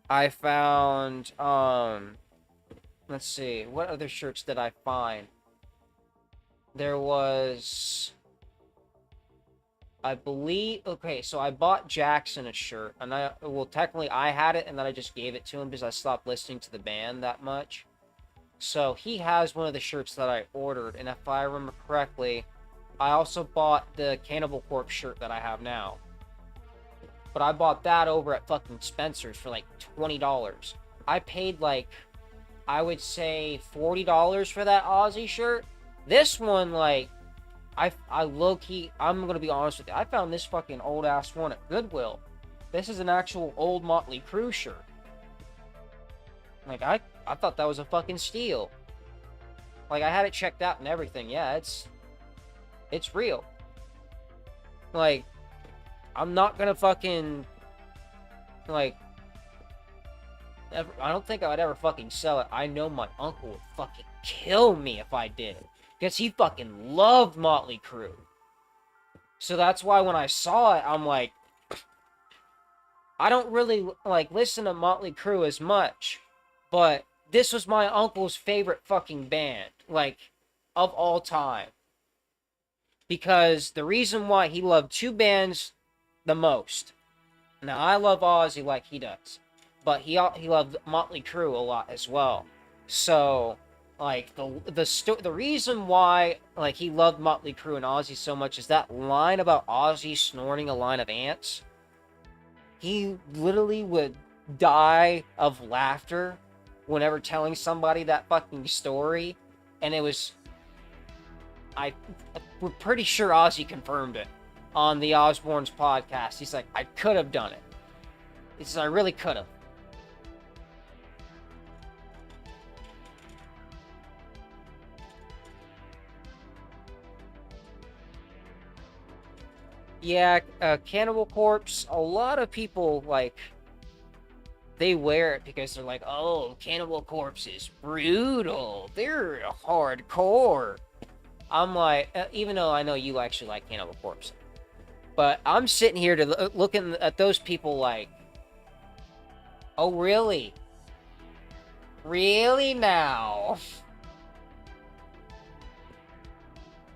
I found, let's see, what other shirts did I find? There was, I believe, okay, so I bought Jackson a shirt, and well, technically I had it, and then I just gave it to him because I stopped listening to the band that much. So he has one of the shirts that I ordered, and if I remember correctly, I also bought the Cannibal Corpse shirt that I have now. But I bought that over at fucking Spencer's for like $20. I paid like, I would say $40 for that Ozzy shirt. This one, like, I low-key, I'm gonna be honest with you, I found this fucking old-ass one at Goodwill. This is an actual old Motley Crue shirt. Like, I thought that was a fucking steal. Like, I had it checked out and everything. Yeah, it's real. Like, I'm not gonna fucking, like, I don't think I would ever fucking sell it. I know my uncle would fucking kill me if I did. Because he fucking loved Motley Crue. So that's why when I saw it, I'm like, I don't really, like, listen to Motley Crue as much. But this was my uncle's favorite fucking band. Like, of all time. Because the reason why he loved 2 bands the most. Now, I love Ozzy like he does. But he loved Motley Crue a lot as well. So, like, the reason why, like, he loved Motley Crue and Ozzy so much is that line about Ozzy snorting a line of ants. He literally would die of laughter whenever telling somebody that fucking story. And it was, we're pretty sure Ozzy confirmed it on the Osbournes podcast. He's like, I could have done it. He says, I really could have. Yeah, Cannibal Corpse, a lot of people, like, they wear it because they're like, oh, Cannibal Corpse is brutal. They're hardcore. I'm like, even though I know you actually like Cannibal Corpse. But I'm sitting here to looking at those people like, oh, really? Really now?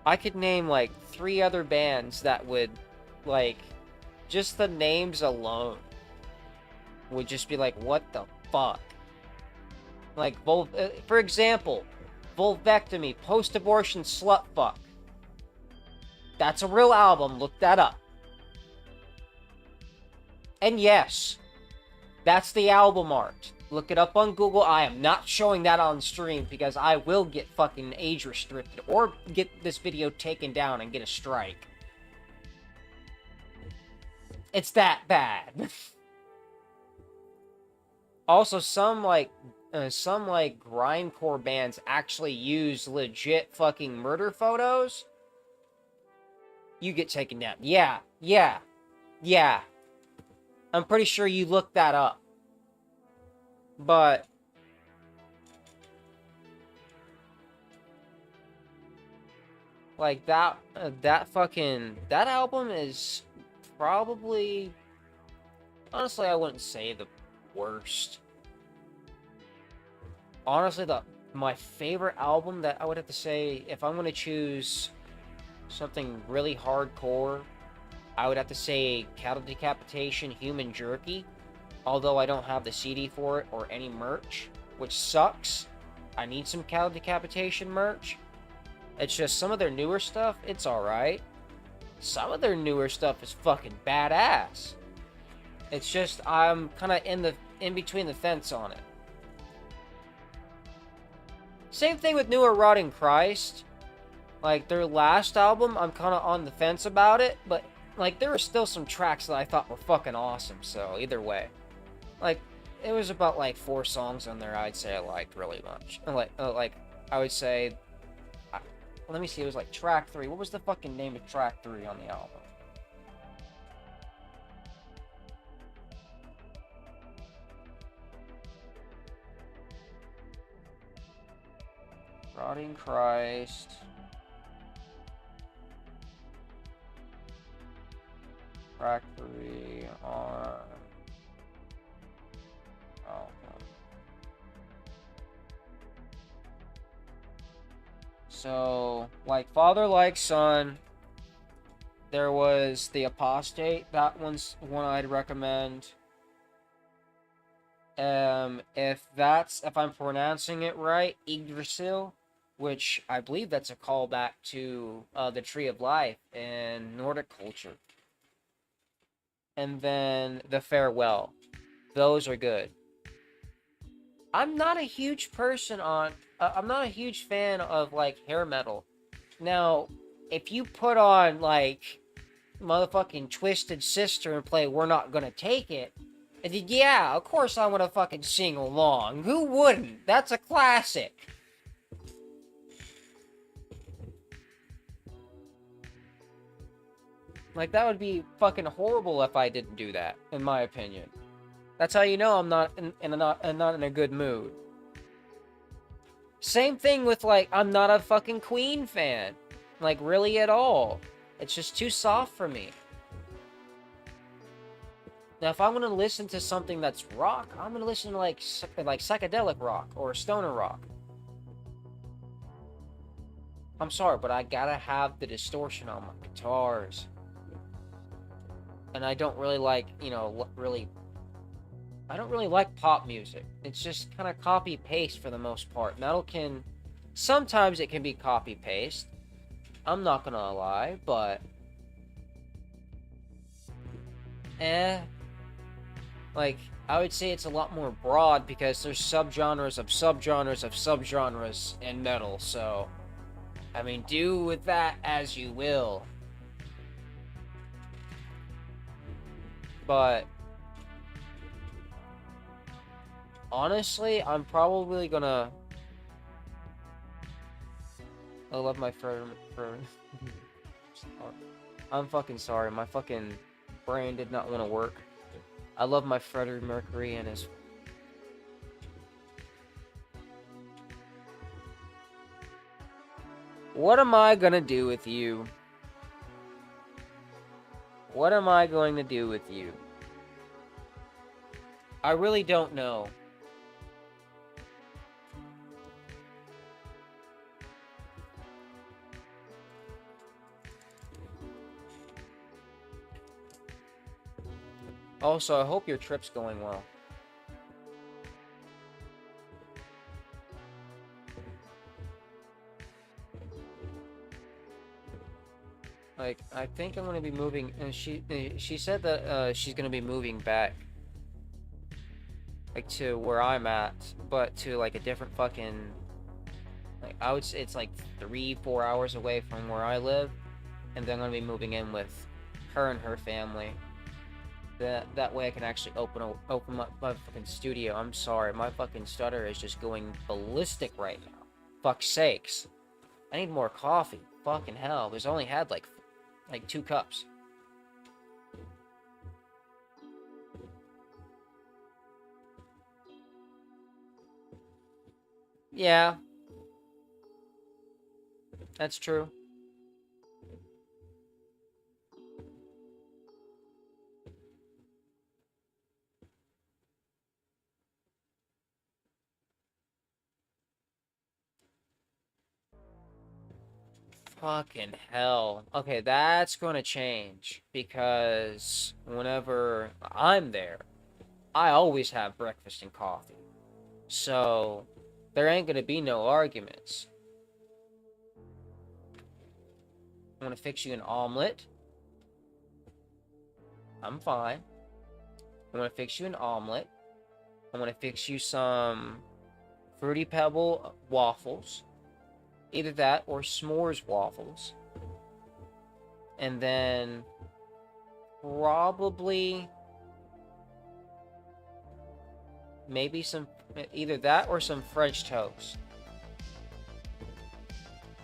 I could name, like, 3 other bands that would, like, just the names alone would just be like, what the fuck? Like, for example, Vulvectomy, Post-Abortion Slut Fuck. That's a real album, look that up. And yes, that's the album art. Look it up on Google. I am not showing that on stream because I will get fucking age restricted or get this video taken down and get a strike. It's that bad. Also, some grindcore bands actually use legit fucking murder photos. You get taken down. Yeah. I'm pretty sure you looked that up. But like that album is probably, honestly, I wouldn't say the worst. Honestly, my favorite album that I would have to say, if I'm going to choose something really hardcore, I would have to say Cattle Decapitation, Human Jerky. Although I don't have the CD for it or any merch, which sucks. I need some Cattle Decapitation merch. It's just some of their newer stuff, it's alright. Some of their newer stuff is fucking badass. It's just I'm kind of in between the fence on it. Same thing with newer Rotting Christ. Like their last album, I'm kind of on the fence about it, but like there were still some tracks that I thought were fucking awesome. So either way, like it was about like 4 songs on there I'd say I liked really much. Like I would say, let me see, it was like track 3. What was the fucking name of track 3 on the album? Rotting Christ. Factory on. Oh. So, like Father Like Son, there was The Apostate. That one's one I'd recommend. If I'm pronouncing it right, Yggdrasil, which I believe that's a callback to the Tree of Life in Nordic culture. And then The Farewell. Those are good. I'm not a huge person on... I'm not a huge fan of, like, hair metal. Now, if you put on, like, motherfucking Twisted Sister and play We're Not Gonna Take It, yeah, of course I want to fucking sing along. Who wouldn't? That's a classic. Like, that would be fucking horrible if I didn't do that, in my opinion. That's how you know I'm not in a good mood. Same thing with, like, I'm not a fucking Queen fan. Like, really at all. It's just too soft for me. Now, if I'm gonna listen to something that's rock, I'm gonna listen to, like psychedelic rock or stoner rock. I'm sorry, but I gotta have the distortion on my guitars. And I don't really like, I don't really like pop music. It's just kind of copy-paste for the most part. Sometimes it can be copy-paste. I'm not gonna lie, but... Like, I would say it's a lot more broad because there's subgenres of subgenres of subgenres in metal, so... I mean, do with that as you will. But... honestly, I'm probably gonna... I love my friend. I'm fucking sorry. My fucking brain did not want to work. I love my Freddie Mercury and his... What am I gonna do with you? What am I going to do with you? I really don't know. Also, I hope your trip's going well. Like, I think I'm gonna be moving, and she said that she's gonna be moving back, like, to where I'm at, but to like a different fucking, like, I would say it's like 3-4 hours away from where I live, and then I'm gonna be moving in with her and her family. That way I can actually open up my fucking studio. I'm sorry, my fucking stutter is just going ballistic right now. Fuck's sakes. I need more coffee. Fucking hell. We've only had like 2 cups. Yeah. That's true. Fucking hell. Okay, that's gonna change. Because whenever I'm there, I always have breakfast and coffee. So, there ain't gonna be no arguments. I want to fix you an omelet. I'm fine. I want to fix you an omelet. I want to fix you some Fruity Pebble waffles. Either that or s'mores waffles. And then probably maybe either that or some French toast.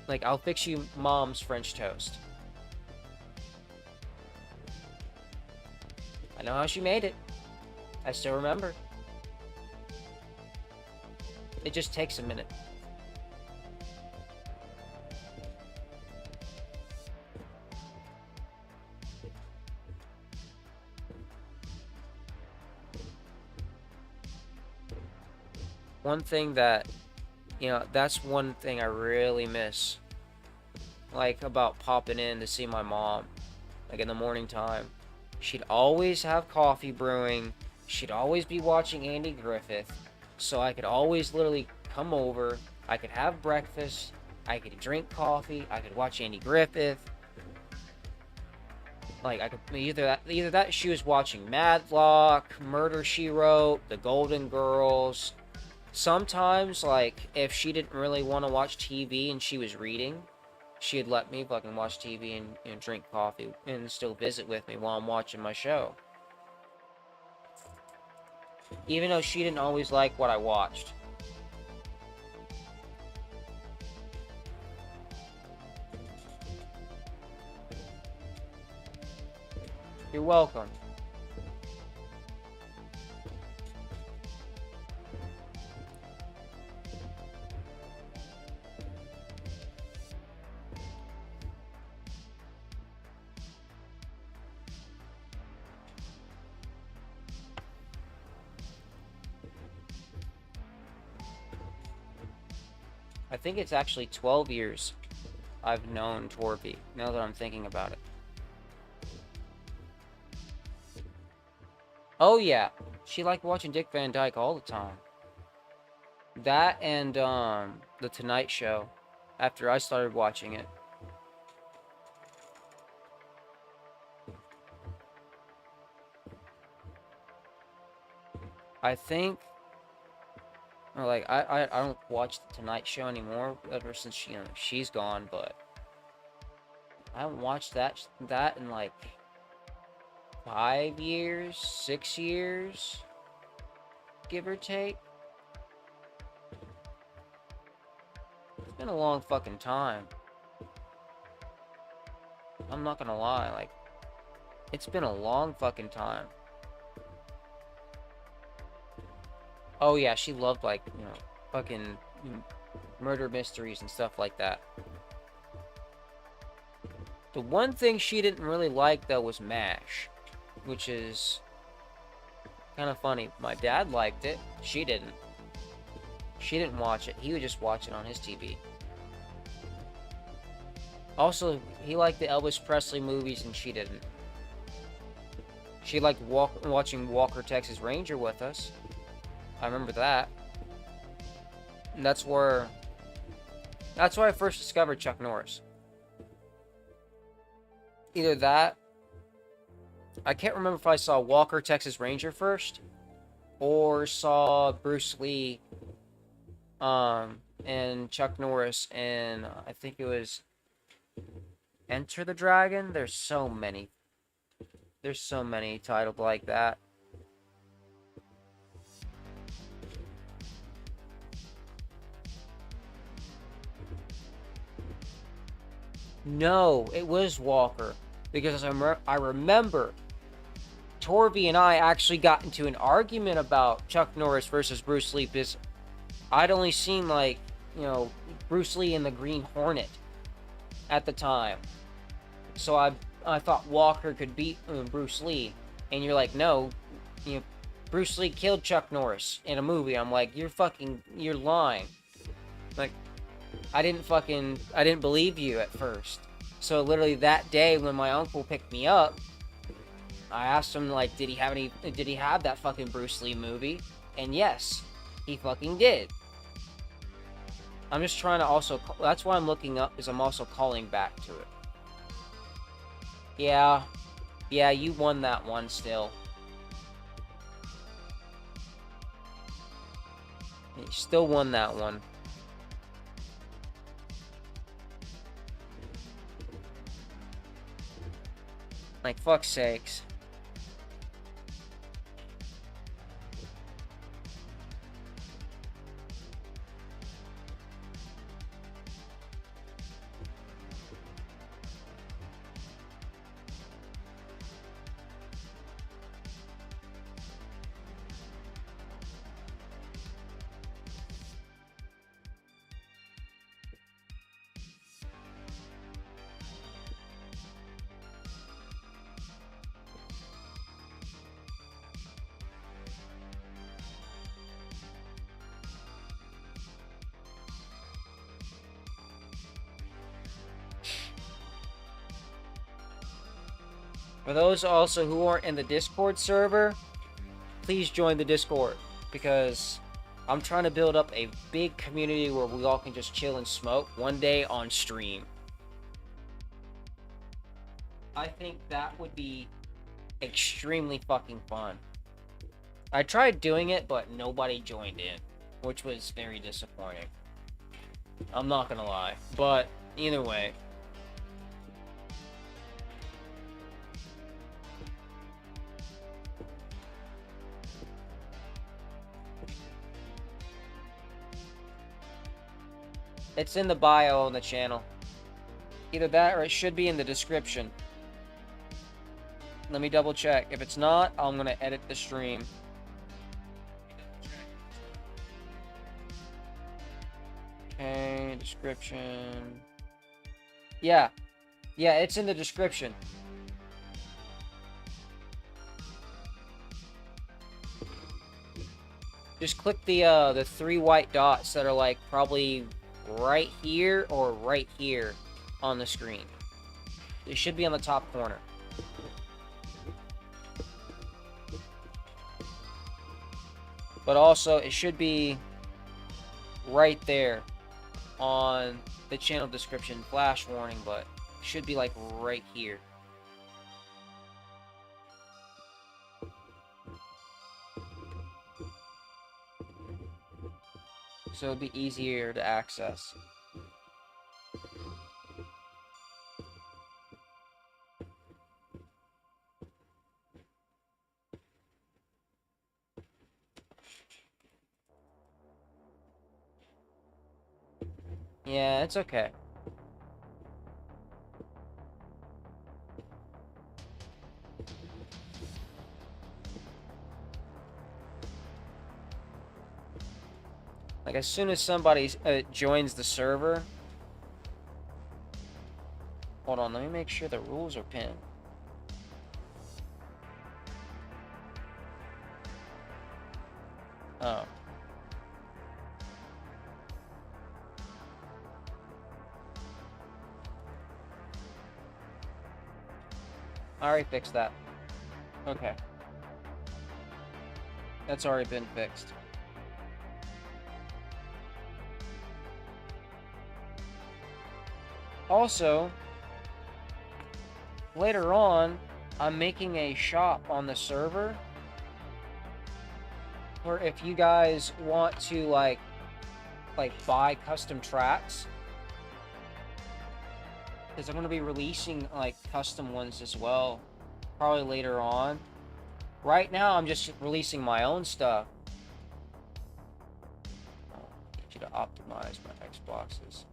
Like, I'll fix you mom's French toast. I know how she made it. I still remember. It just takes a minute. one thing that, that's one thing I really miss, like, about popping in to see my mom, like, in the morning time. She'd always have coffee brewing. She'd always be watching Andy Griffith. So I could always literally come over. I could have breakfast. I could drink coffee. I could watch Andy Griffith. Like, I could either that she was watching Matlock, Murder She Wrote, The Golden Girls. Sometimes, like, if she didn't really want to watch TV and she was reading, she'd let me fucking watch TV and drink coffee and still visit with me while I'm watching my show. Even though she didn't always like what I watched. You're welcome. I think it's actually 12 years I've known Torby, now that I'm thinking about it. Oh yeah, she liked watching Dick Van Dyke all the time. That and The Tonight Show, after I started watching it. I think, like, I don't watch The Tonight Show anymore ever since she's gone, but I haven't watched that in like 5 years, 6 years, give or take. It's been a long fucking time. I'm not gonna lie, like, it's been a long fucking time. Oh yeah, she loved, like, fucking murder mysteries and stuff like that. The one thing she didn't really like, though, was MASH, which is kind of funny. My dad liked it. She didn't. She didn't watch it. He would just watch it on his TV. Also, he liked the Elvis Presley movies, and she didn't. She liked watching Walker, Texas Ranger with us. I remember that. And that's where I first discovered Chuck Norris. Either that, I can't remember if I saw Walker, Texas Ranger first, or saw Bruce Lee, and Chuck Norris, and I think it was Enter the Dragon. There's so many titled like that. No, it was Walker, because I remember Torby and I actually got into an argument about Chuck Norris versus Bruce Lee, because I'd only seen, like, Bruce Lee and the Green Hornet at the time. So I thought Walker could beat Bruce Lee, and you're like, no, Bruce Lee killed Chuck Norris in a movie. I'm like, you're lying. Like, I didn't believe you at first. So literally that day when my uncle picked me up, I asked him, like, did he have that fucking Bruce Lee movie? And yes, he fucking did. I'm just trying to that's why I'm looking up, is I'm also calling back to it. Yeah, you won that one still. You still won that one. Like, fuck's sakes. For those also who aren't in the Discord server, please join the Discord, because I'm trying to build up a big community where we all can just chill and smoke one day on stream. I think that would be extremely fucking fun. I tried doing it, but nobody joined in, which was very disappointing. I'm not gonna lie. But either way. It's in the bio on the channel. Either that or it should be in the description. Let me double check. If it's not, I'm gonna edit the stream. Okay, description. Yeah. Yeah, it's in the description. Just click the 3 white dots that are like probably right here or right here on the screen. It should be on the top corner. But also, it should be right there on the channel description. Flash warning, but it should be like right here. So it'd be easier to access. Yeah, it's okay. Like, as soon as somebody joins the server... Hold on, let me make sure the rules are pinned. Oh. I already fixed that. Okay. That's already been fixed. Also, later on, I'm making a shop on the server where if you guys want to like buy custom tracks, because I'm going to be releasing like custom ones as well, probably later on. Right now, I'm just releasing my own stuff. I'll get you to optimize my Xboxes.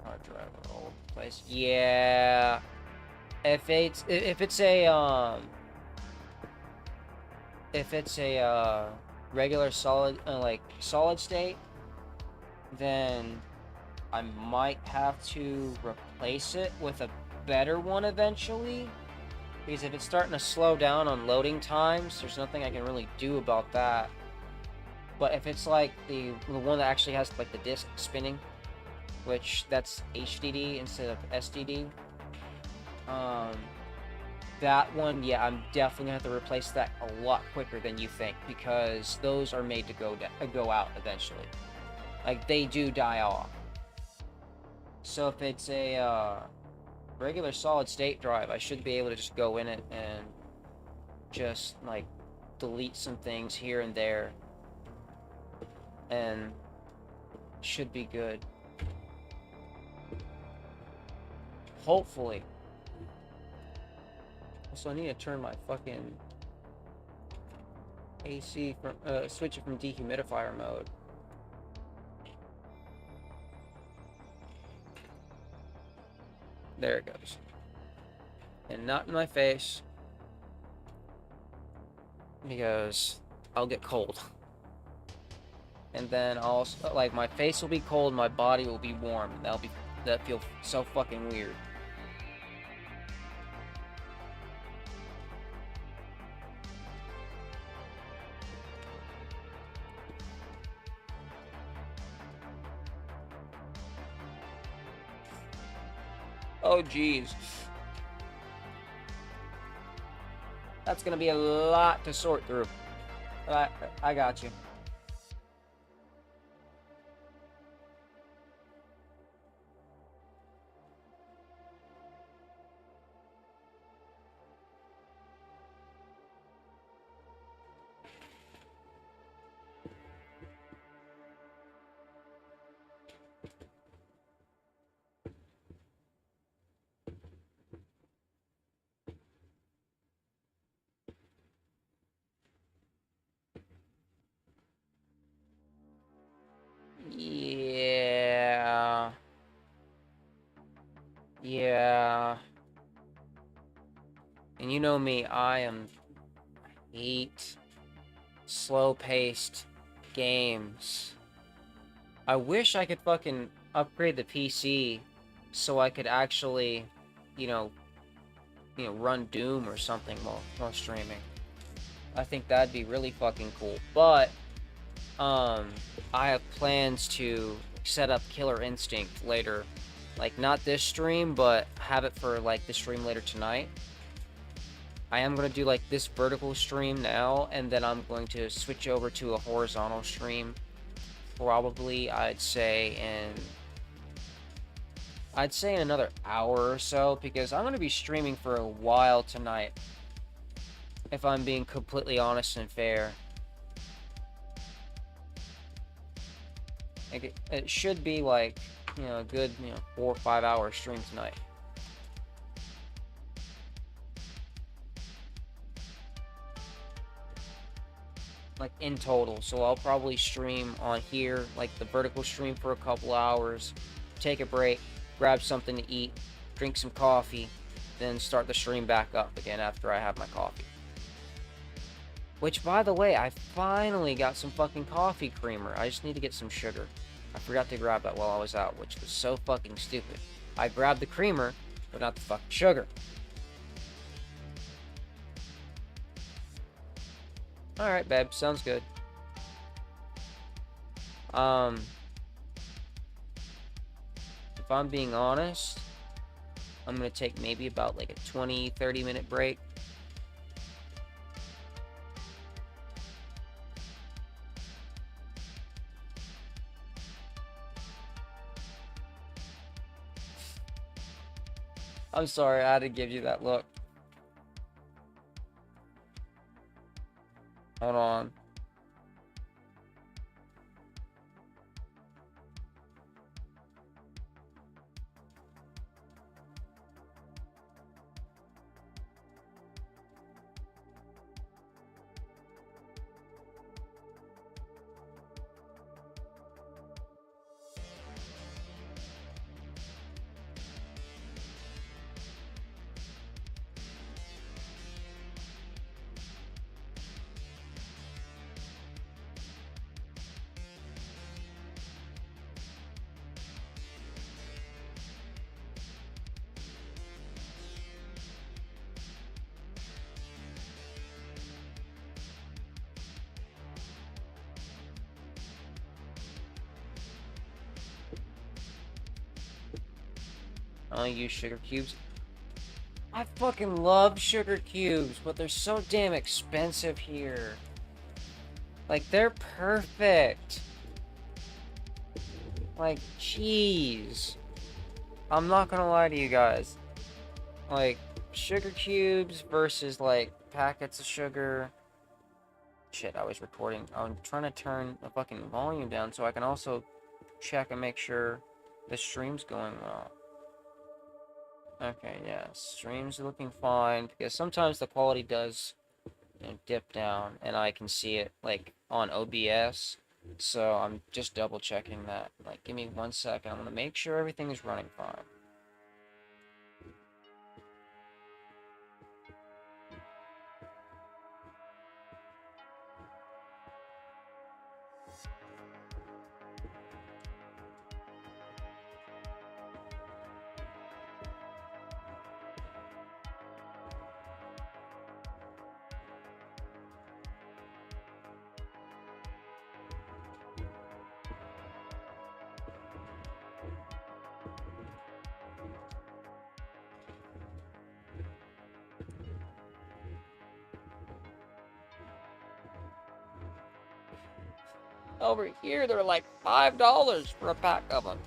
Hard drive all over the place. Yeah. If it's a regular solid like solid state, then I might have to replace it with a better one eventually, because if it's starting to slow down on loading times, there's nothing I can really do about that. But if it's like the one that actually has like the disc spinning, which that's HDD instead of SDD, that one, yeah, I'm definitely gonna have to replace that a lot quicker than you think, because those are made to go out eventually. Like, they do die off. So if it's a regular solid state drive, I should be able to just go in it and just like delete some things here and there, and should be good. Hopefully. Also, I need to turn my fucking AC from switch it from dehumidifier mode. There it goes. And not in my face, because I'll get cold. And then also, like, my face will be cold, my body will be warm, and that feel so fucking weird. Oh, jeez. That's gonna be a lot to sort through. But I got you. Yeah. Yeah. And you know me, I hate slow-paced games. I wish I could fucking upgrade the PC so I could actually, you know, run Doom or something while streaming. I think that'd be really fucking cool. But I have plans to set up Killer Instinct later. Like, not this stream, but have it for, like, the stream later tonight. I am going to do, like, this vertical stream now, and then I'm going to switch over to a horizontal stream. Probably, I'd say in another hour or so, because I'm going to be streaming for a while tonight. If I'm being completely honest and fair. Like, it should be, like, a good, 4 or 5 hour stream tonight. Like, in total. So I'll probably stream on here, like the vertical stream, for a couple hours, take a break, grab something to eat, drink some coffee, then start the stream back up again after I have my coffee. Which, by the way, I finally got some fucking coffee creamer. I just need to get some sugar. I forgot to grab that while I was out, which was so fucking stupid. I grabbed the creamer, but not the fucking sugar. Alright, babe. Sounds good. If I'm being honest, I'm gonna take maybe about like a 20-30 minute break. I'm sorry, I had to give you that look. Hold on. I only use sugar cubes. I fucking love sugar cubes, but they're so damn expensive here. Like, they're perfect. Like, jeez. I'm not gonna lie to you guys. Like, sugar cubes versus, like, packets of sugar. Shit, I was recording. I'm trying to turn the fucking volume down so I can also check and make sure the stream's going well. Okay, yeah, stream's looking fine, because sometimes the quality does, dip down, and I can see it, like, on OBS, so I'm just double checking that. Like, give me 1 second, I'm gonna make sure everything is running fine. Over here, they're like $5 for a pack of them.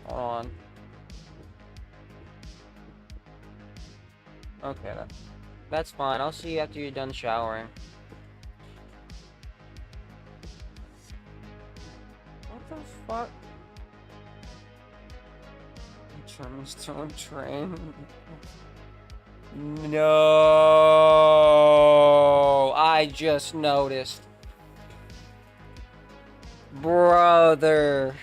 Hold on. Okay, that's fine. I'll see you after you're done showering. What the fuck? Turns to a train. No, I just noticed. Brother.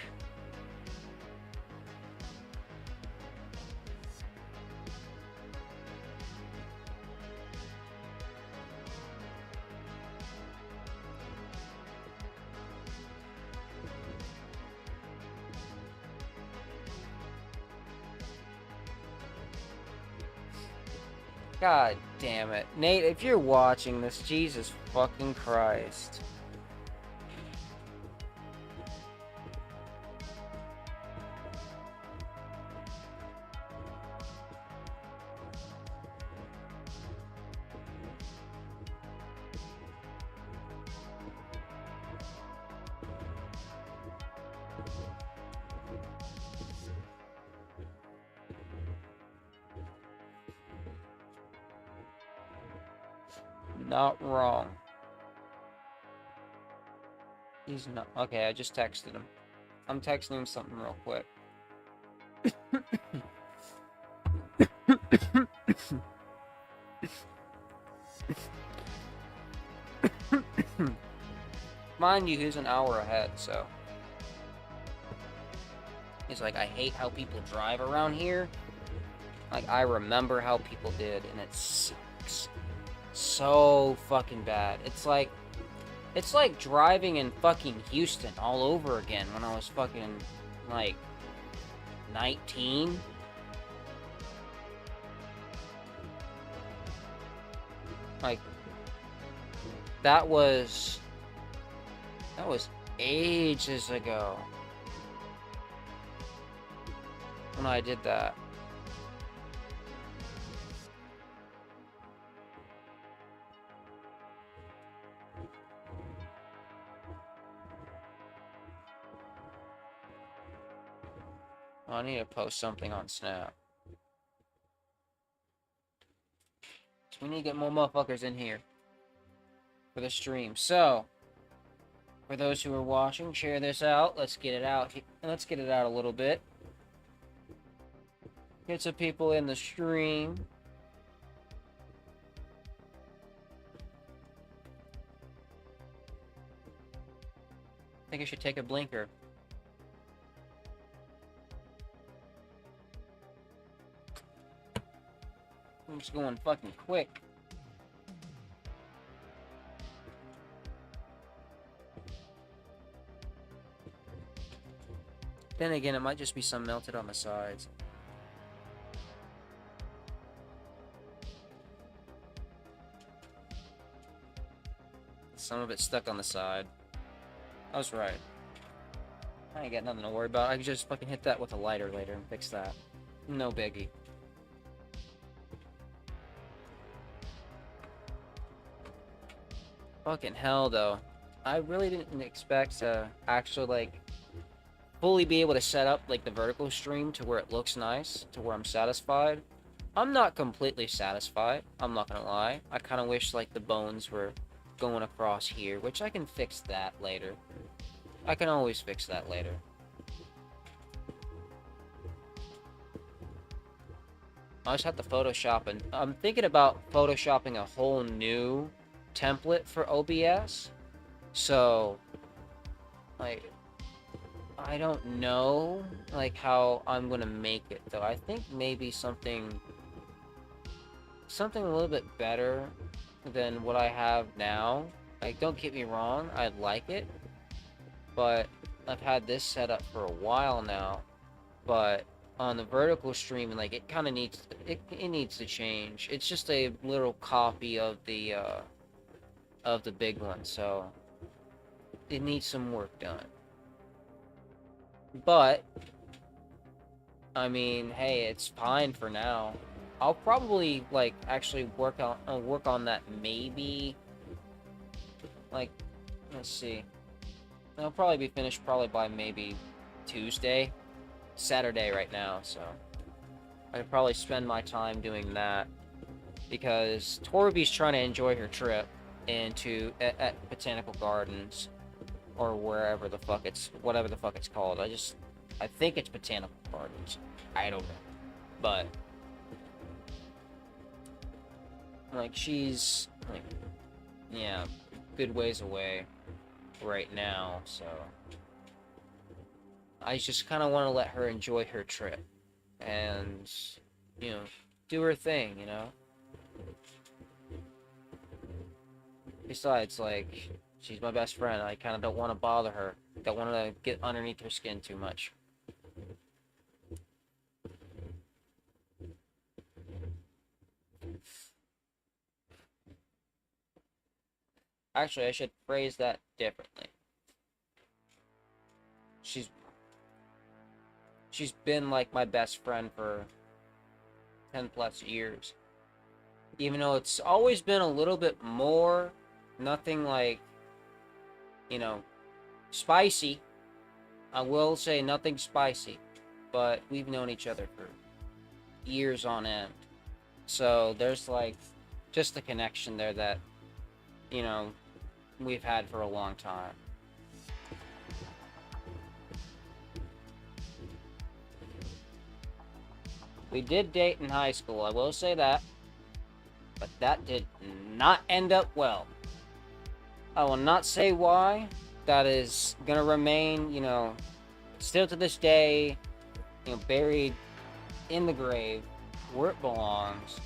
God damn it. Nate, if you're watching this, Jesus fucking Christ. Not wrong. He's not. Okay, I just texted him. I'm texting him something real quick. Mind you, he's an hour ahead, so. He's like, I hate how people drive around here. Like, I remember how people did, and it sucks. So fucking bad. It's like driving in fucking Houston all over again when I was fucking, like, 19. Like, that was ages ago when I did that. I need to post something on Snap. So we need to get more motherfuckers in here for the stream. So, for those who are watching, share this out. Let's get it out. Let's get it out a little bit. Get some people in the stream. I think I should take a blinker. I'm just going fucking quick. Then again, it might just be some melted on the sides. Some of it stuck on the side. I was right. I ain't got nothing to worry about. I can just fucking hit that with a lighter later and fix that. No biggie. Fucking hell, though. I really didn't expect to actually, like, fully be able to set up, like, the vertical stream to where it looks nice, to where I'm satisfied. I'm not completely satisfied, I'm not gonna lie. I kind of wish, like, the bones were going across here, which I can fix that later. I can always fix that later. I just have to Photoshop, and I'm thinking about Photoshopping a whole new template for OBS. So, like, I don't know, like, how I'm gonna make it, though. I think maybe something a little bit better than what I have now. Like, don't get me wrong, I like it, but I've had this set up for a while now. But on the vertical stream, like, it kind of needs it needs to change. It's just a little copy of the big one, so it needs some work done. But I mean, hey, it's fine for now. I'll probably like actually work on that maybe like let's see. I'll probably be finished probably by maybe Tuesday, Saturday right now, so I'd probably spend my time doing that because Torby's trying to enjoy her trip at Botanical Gardens or wherever the fuck whatever the fuck it's called. I think it's Botanical Gardens. I don't know. But like she's like yeah, good ways away right now, so I just kind of want to let her enjoy her trip and you know, do her thing, you know? Besides, like, she's my best friend. I kind of don't want to bother her. Don't want to get underneath her skin too much. Actually, I should phrase that differently. She's been like my best friend for 10 plus years. Even though it's always been a little bit more, nothing like, you know, spicy. I will say nothing spicy, but we've known each other for years on end. So there's like just the connection there that, you know, we've had for a long time. We did date in high school, I will say that. But that did not end up well. I will not say why. That is gonna remain, you know, still to this day, you know, buried in the grave where it belongs.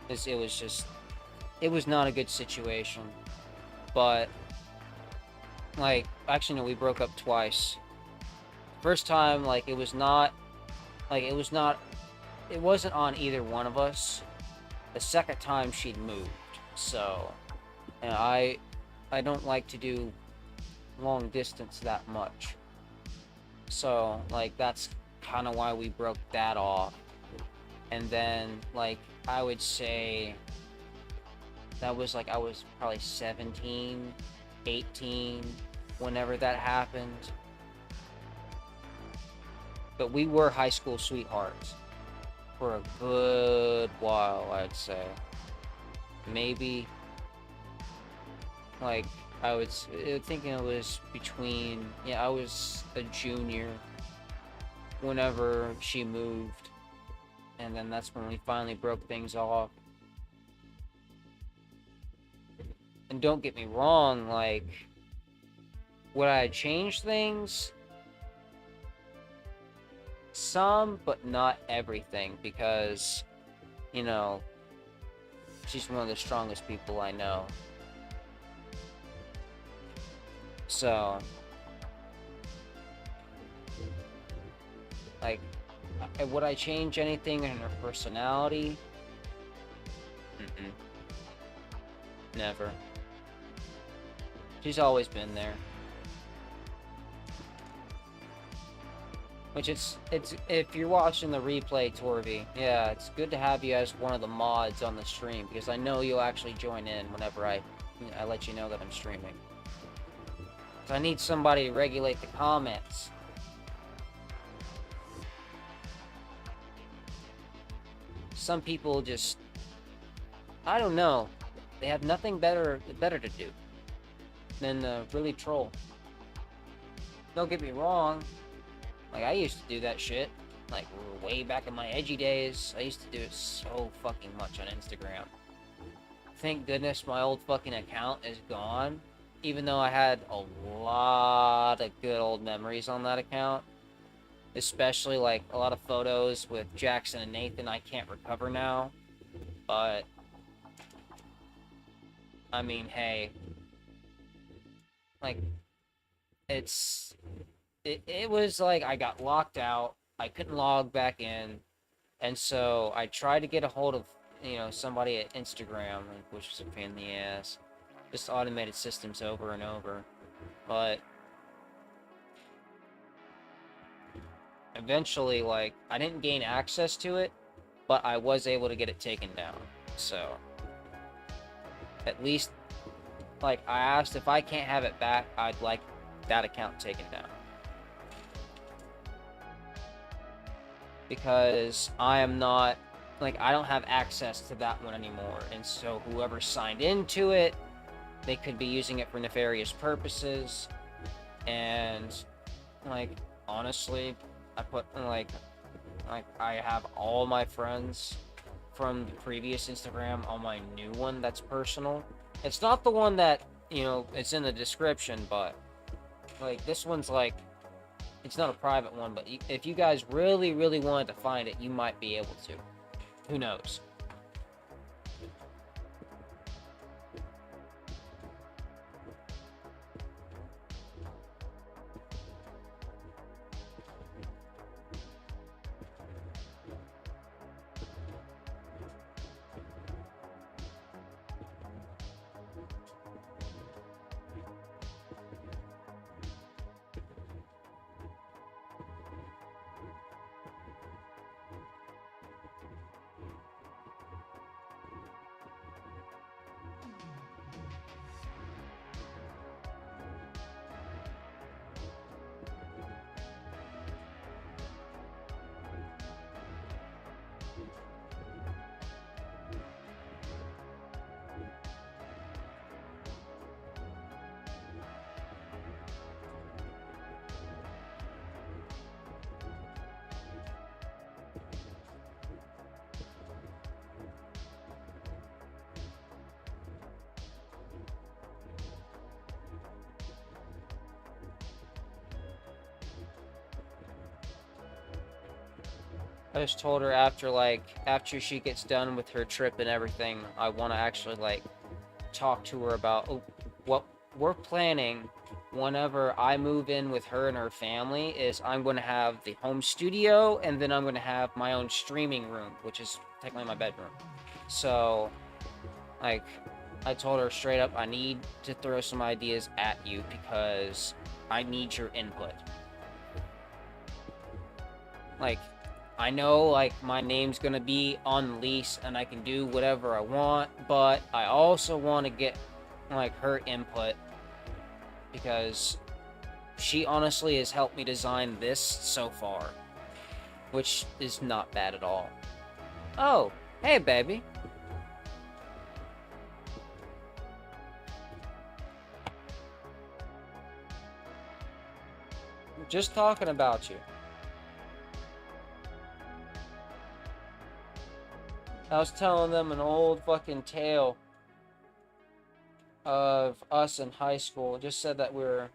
It was not a good situation. But, like, actually, no, we broke up twice. First time, like, it wasn't on either one of us. The second time she'd moved, so, and I don't like to do long distance that much. So, like, that's kind of why we broke that off. And then, like, I would say that was like I was probably 17, 18 whenever that happened. But we were high school sweethearts for a good while, I'd say. Maybe, like, I was thinking it was between, yeah, I was a junior whenever she moved, and then that's when we finally broke things off. And don't get me wrong, like, would I change things? Some, but not everything, because, you know, she's one of the strongest people I know. So, like, would I change anything in her personality? Mm-mm. Never. She's always been there. Which it's if you're watching the replay, Torby, yeah, it's good to have you as one of the mods on the stream, because I know you'll actually join in whenever I let you know that I'm streaming. So I need somebody to regulate the comments. Some people just, I don't know, they have nothing better to do than really troll. Don't get me wrong. Like, I used to do that shit, like, way back in my edgy days. I used to do it so fucking much on Instagram. Thank goodness my old fucking account is gone, even though I had a lot of good old memories on that account. Especially, like, a lot of photos with Jackson and Nathan I can't recover now. But, I mean, hey, like, it was like I got locked out. I couldn't log back in, and so I tried to get a hold of, you know, somebody at Instagram, which was a pain in the ass. Just automated systems over and over. But eventually, like, I didn't gain access to it, but I was able to get it taken down. So, at least, like, I asked if I can't have it back, I'd like that account taken down. Because I am not, like, I don't have access to that one anymore. And so whoever signed into it, they could be using it for nefarious purposes. And, like, honestly, I put, like I have all my friends from the previous Instagram on my new one that's personal. It's not the one that, you know, it's in the description, but, like, this one's, like, it's not a private one, but if you guys really, really wanted to find it, you might be able to. Who knows? I just told her after she gets done with her trip and everything, I want to actually, like, talk to her about what we're planning whenever I move in with her and her family is I'm going to have the home studio, and then I'm going to have my own streaming room, which is technically my bedroom. So, like, I told her straight up, I need to throw some ideas at you because I need your input. Like, I know, like, my name's gonna be on the lease and I can do whatever I want, but I also want to get, like, her input because she honestly has helped me design this so far, which is not bad at all. Oh, hey, baby. Just talking about you. I was telling them an old fucking tale of us in high school. Just said that we were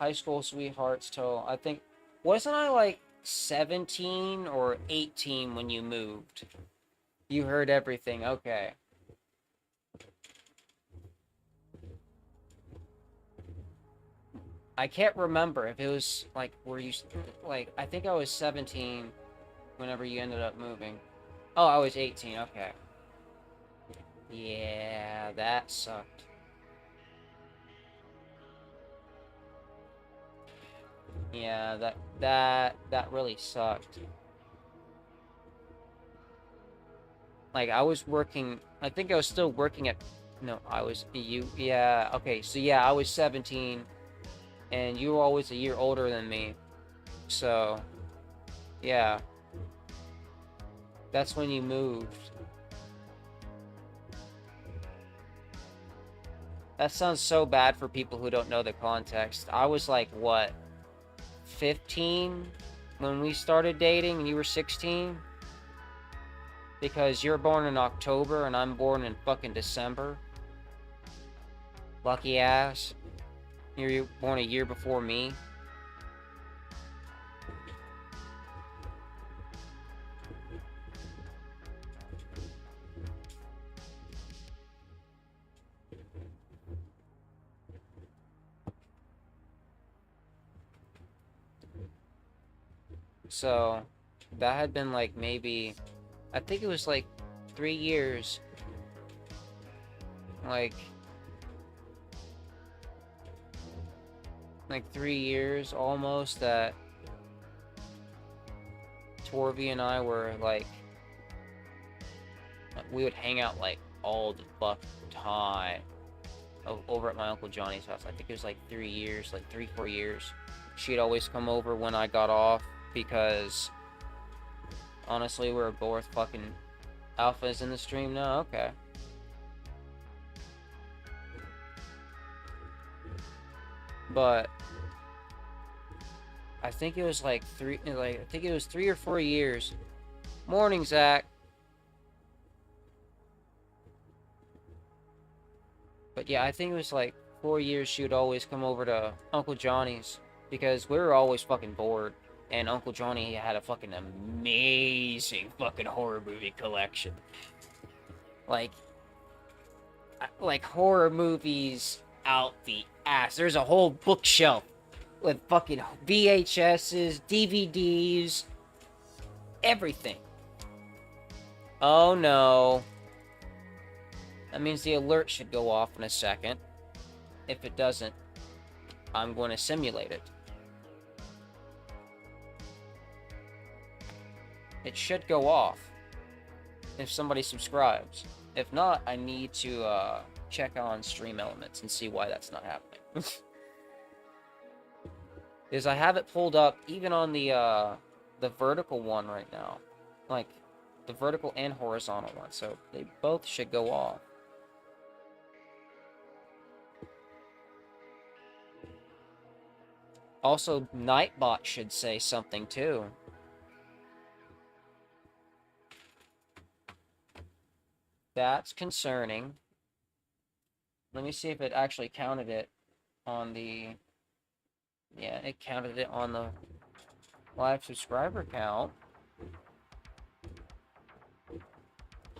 high school sweethearts till, I think, wasn't I like 17 or 18 when you moved? You heard everything, okay. I can't remember if it was like, were you, like, I think I was 17 whenever you ended up moving. Oh, I was 18, okay. Yeah, that sucked. Yeah, that really sucked. Like, I was working, I think I was still working at, no, I was, yeah, okay, so yeah, I was 17, and you were always a year older than me, so, yeah, that's when you moved. That sounds so bad for people who don't know the context. I was like, what, 15 when we started dating, and you were 16? Because you're born in October and I'm born in fucking December. Lucky ass. You're born a year before me. So, that had been like maybe, I think it was like 3 years. Like 3 years almost that Torvi and I were like, we would hang out like all the fucking time over at my Uncle Johnny's house. I think it was like 3 years, like 3-4 years. She'd always come over when I got off because honestly, we're both fucking alphas in the stream now. Okay. But I think it was like 3 or 4 years. Morning, Zach. But yeah, I think it was like 4 years she would always come over to Uncle Johnny's because we were always fucking bored. And Uncle Johnny had a fucking amazing fucking horror movie collection. Like horror movies out the ass. There's a whole bookshelf with fucking VHSs, DVDs, everything. Oh no. That means the alert should go off in a second. If it doesn't, I'm going to simulate it. It should go off if somebody subscribes. If not, I need to check on Stream Elements and see why that's not happening. Because I have it pulled up even on the vertical one right now. Like, the vertical and horizontal one. So they both should go off. Also, Nightbot should say something too. That's concerning. Let me see if it actually counted it on the... Yeah, it counted it on the live subscriber count.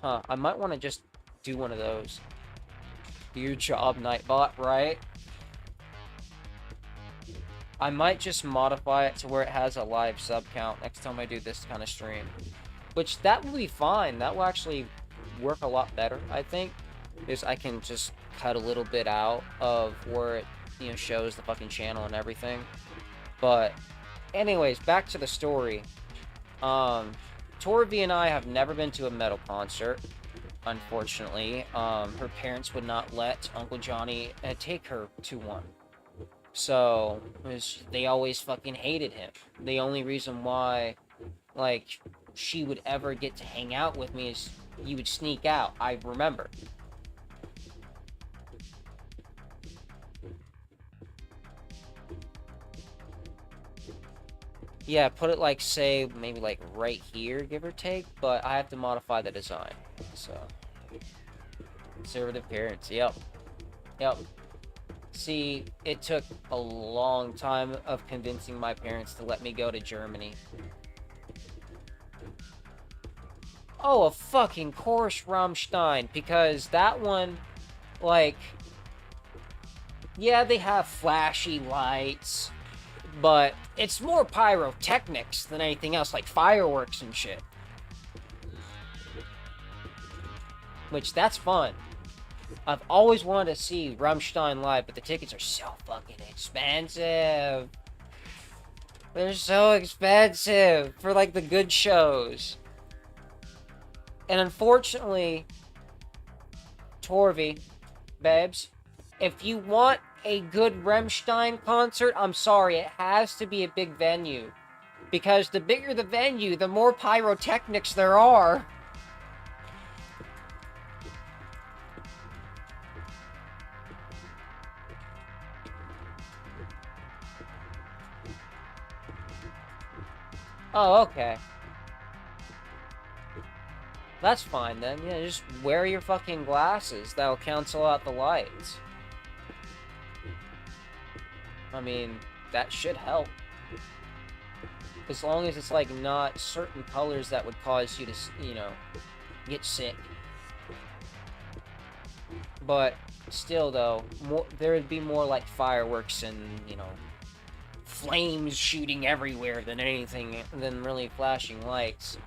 Huh, I might want to just do one of those. Do your job, Nightbot, right? I might just modify it to where it has a live sub count next time I do this kind of stream. Which, that will be fine. That will actually work a lot better, I think. Because I can just cut a little bit out of where it, you know, shows the fucking channel and everything. But, anyways, back to the story. Torvi and I have never been to a metal concert, unfortunately. Her parents would not let Uncle Johnny take her to one. So, they always fucking hated him. The only reason why, like, she would ever get to hang out with me is he would sneak out. I remember. Yeah, put it like, say, maybe like right here, give or take, but I have to modify the design. So, conservative parents, yep. See, it took a long time of convincing my parents to let me go to Germany. Oh, of fucking course, Rammstein, because that one, like, yeah, they have flashy lights, but it's more pyrotechnics than anything else, like fireworks and shit. Which, that's fun. I've always wanted to see Rammstein live, but the tickets are so fucking expensive. They're so expensive for, like, the good shows. And unfortunately, Torvi, babes, if you want a good Rammstein concert, I'm sorry, it has to be a big venue. Because the bigger the venue, the more pyrotechnics there are. Oh, okay. That's fine then. Yeah, just wear your fucking glasses. That'll cancel out the lights. I mean, that should help. As long as it's, like, not certain colors that would cause you to, you know, get sick. But still, though, there would be more, like, fireworks and, you know, flames shooting everywhere than anything, than really flashing lights.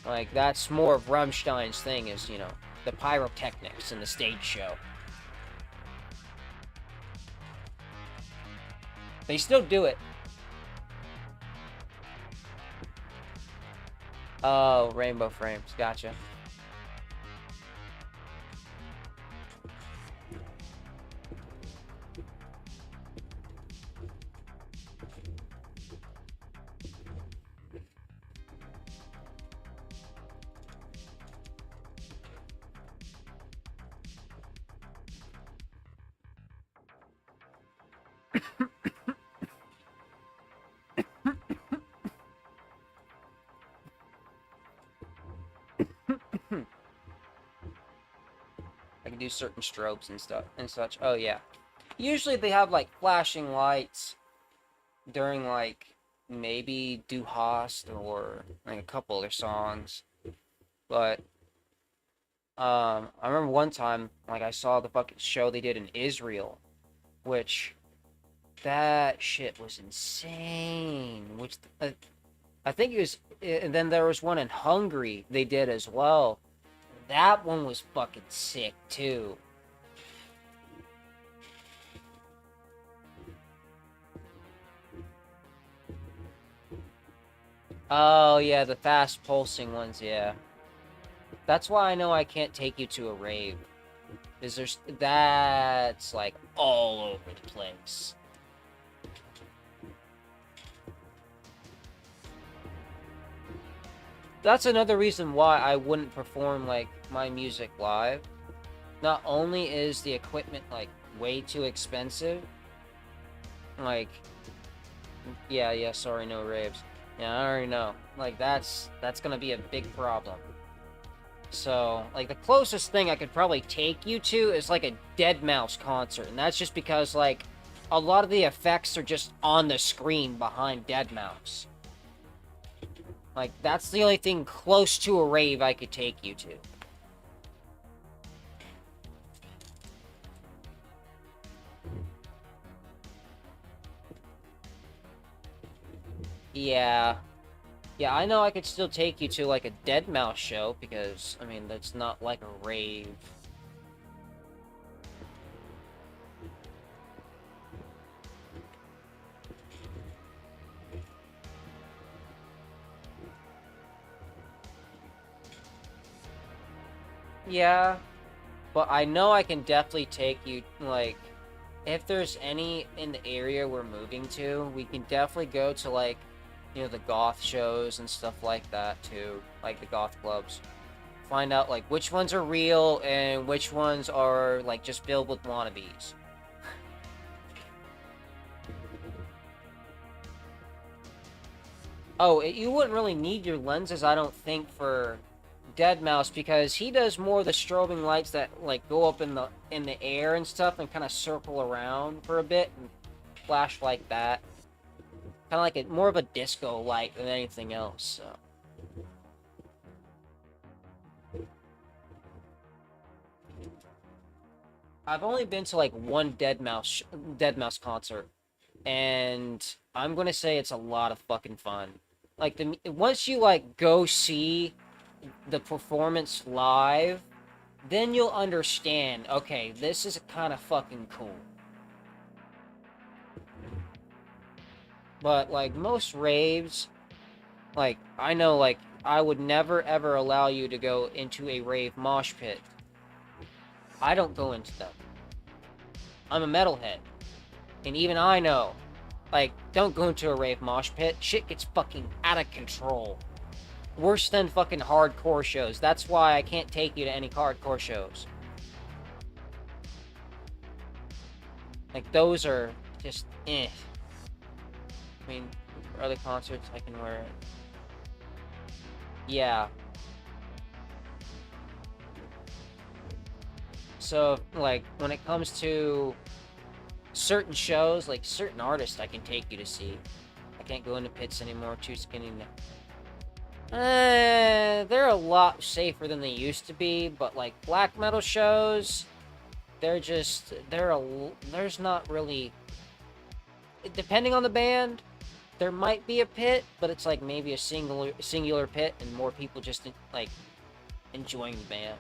Like, that's more of Rammstein's thing, is, you know, the pyrotechnics and the stage show. They still do it. Oh, Rainbow Frames. Gotcha. I can do certain strobes and stuff and such. Oh yeah. Usually they have like flashing lights during like maybe Du Hast or like a couple other songs. But I remember one time like I saw the fucking show they did in Israel, which that shit was insane. Which I think it was, and then there was one in Hungary they did as well. That one was fucking sick too. Oh yeah, the fast pulsing ones, yeah. That's why I know I can't take you to a rave. Is there's that's like all over the place. That's another reason why I wouldn't perform like my music live. Not only is the equipment like way too expensive, like yeah, sorry, no raves. Yeah, I already know. Like that's gonna be a big problem. So, like, the closest thing I could probably take you to is, like, a Deadmau5 concert. And that's just because, like, a lot of the effects are just on the screen behind Deadmau5. Like, that's the only thing close to a rave I could take you to. Yeah. Yeah, I know I could still take you to, like, a Deadmau5 show, because, I mean, that's not like a rave. Yeah, but I know I can definitely take you, like, if there's any in the area we're moving to, we can definitely go to, like, you know, the goth shows and stuff like that, too. Like, the goth clubs. Find out, like, which ones are real and which ones are, like, just filled with wannabes. Oh, you wouldn't really need your lenses, I don't think, for Deadmau5, because he does more of the strobing lights that like go up in the air and stuff and kind of circle around for a bit and flash like that. Kind of like a more of a disco light than anything else. So. I've only been to like one Deadmau5 concert, and I'm gonna say it's a lot of fucking fun. Like once you like go see the performance live, then you'll understand, okay, this is kind of fucking cool. But, like, most raves, like, I know, like, I would never, ever allow you to go into a rave mosh pit. I don't go into them. I'm a metalhead. And even I know, like, don't go into a rave mosh pit. Shit gets fucking out of control. Worse than fucking hardcore shows. That's why I can't take you to any hardcore shows. Like, those are just eh. I mean, for other concerts, I can wear it. Yeah. So, like, when it comes to certain shows, like, certain artists I can take you to see. I can't go into pits anymore, too skinny. They're a lot safer than they used to be, but, like, black metal shows, there's not really... Depending on the band, there might be a pit, but it's like maybe a singular pit and more people just like enjoying the band,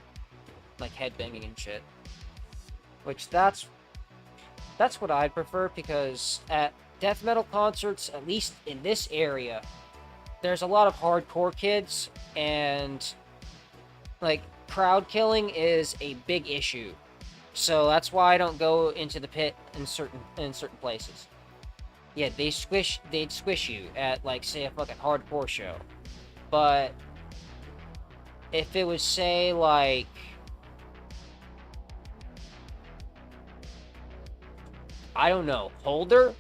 like headbanging and shit. Which that's what I'd prefer, because at death metal concerts, at least in this area, there's a lot of hardcore kids, and like crowd killing is a big issue. So that's why I don't go into the pit in certain places. Yeah, they'd squish you at, like, say, a fucking hardcore show. But if it was, say, like, I don't know, Holder,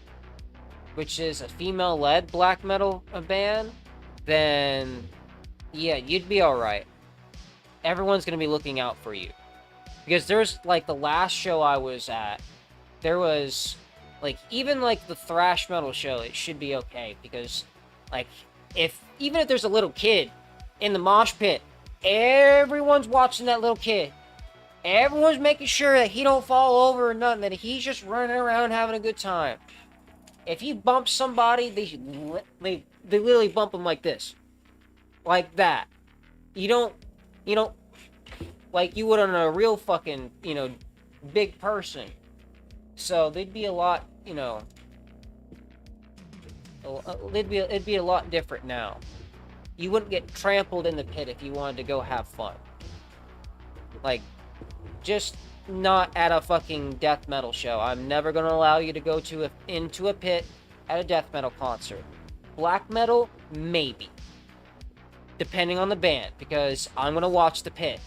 which is a female-led black metal band, then yeah, you'd be alright. Everyone's gonna be looking out for you. Because there's, like, the last show I was at, there was, like, even, like, the thrash metal show, it should be okay. Because, like, even if there's a little kid in the mosh pit, everyone's watching that little kid. Everyone's making sure that he don't fall over or nothing, that he's just running around having a good time. If he bumps somebody, they literally bump him like this. Like that. You don't, like you would on a real fucking, big person. So they'd be a lot, it'd be a lot different now. You wouldn't get trampled in the pit if you wanted to go have fun. Like, just not at a fucking death metal show. I'm never gonna allow you to go into a pit at a death metal concert. Black metal, maybe. Depending on the band, because I'm gonna watch the pit.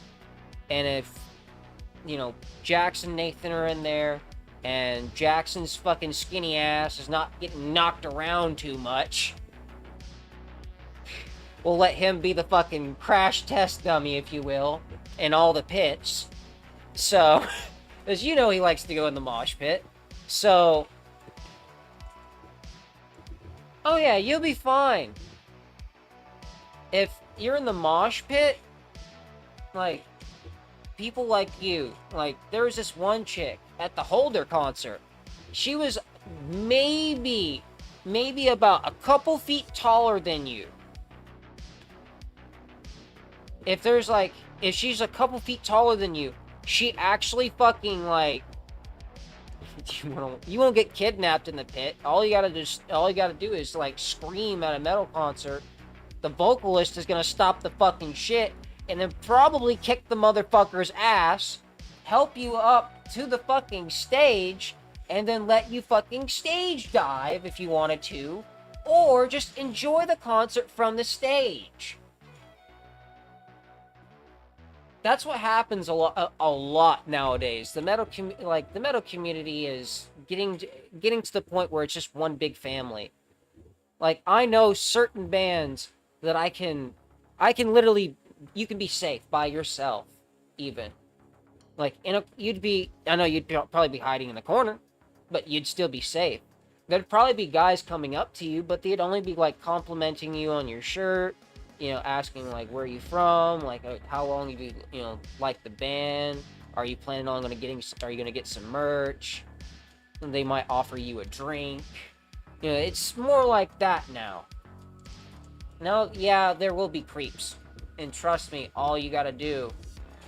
And if, Jackson Nathan are in there, and Jackson's fucking skinny ass is not getting knocked around too much, we'll let him be the fucking crash test dummy, if you will, in all the pits. So, as he likes to go in the mosh pit. So, oh yeah, you'll be fine. If you're in the mosh pit, like, people like you, like, there was this one chick at the Holder concert. She was maybe about a couple feet taller than you. If she's a couple feet taller than you, she actually fucking, like, you won't get kidnapped in the pit. All you gotta do is, like, scream at a metal concert. The vocalist is gonna stop the fucking shit and then probably kick the motherfucker's ass, help you up to the fucking stage, and then let you fucking stage dive if you wanted to, or just enjoy the concert from the stage. That's what happens a lot nowadays. The metal community is getting to the point where it's just one big family. Like, I know certain bands that I can literally, you can be safe by yourself, even. Like, I know you'd probably be hiding in the corner, but you'd still be safe. There'd probably be guys coming up to you, but they'd only be, like, complimenting you on your shirt, asking, like, where are you from, like, how long have you, like the band, are you planning on are you gonna get some merch, and they might offer you a drink. It's more like that now. Now, yeah, there will be creeps, and trust me, all you gotta do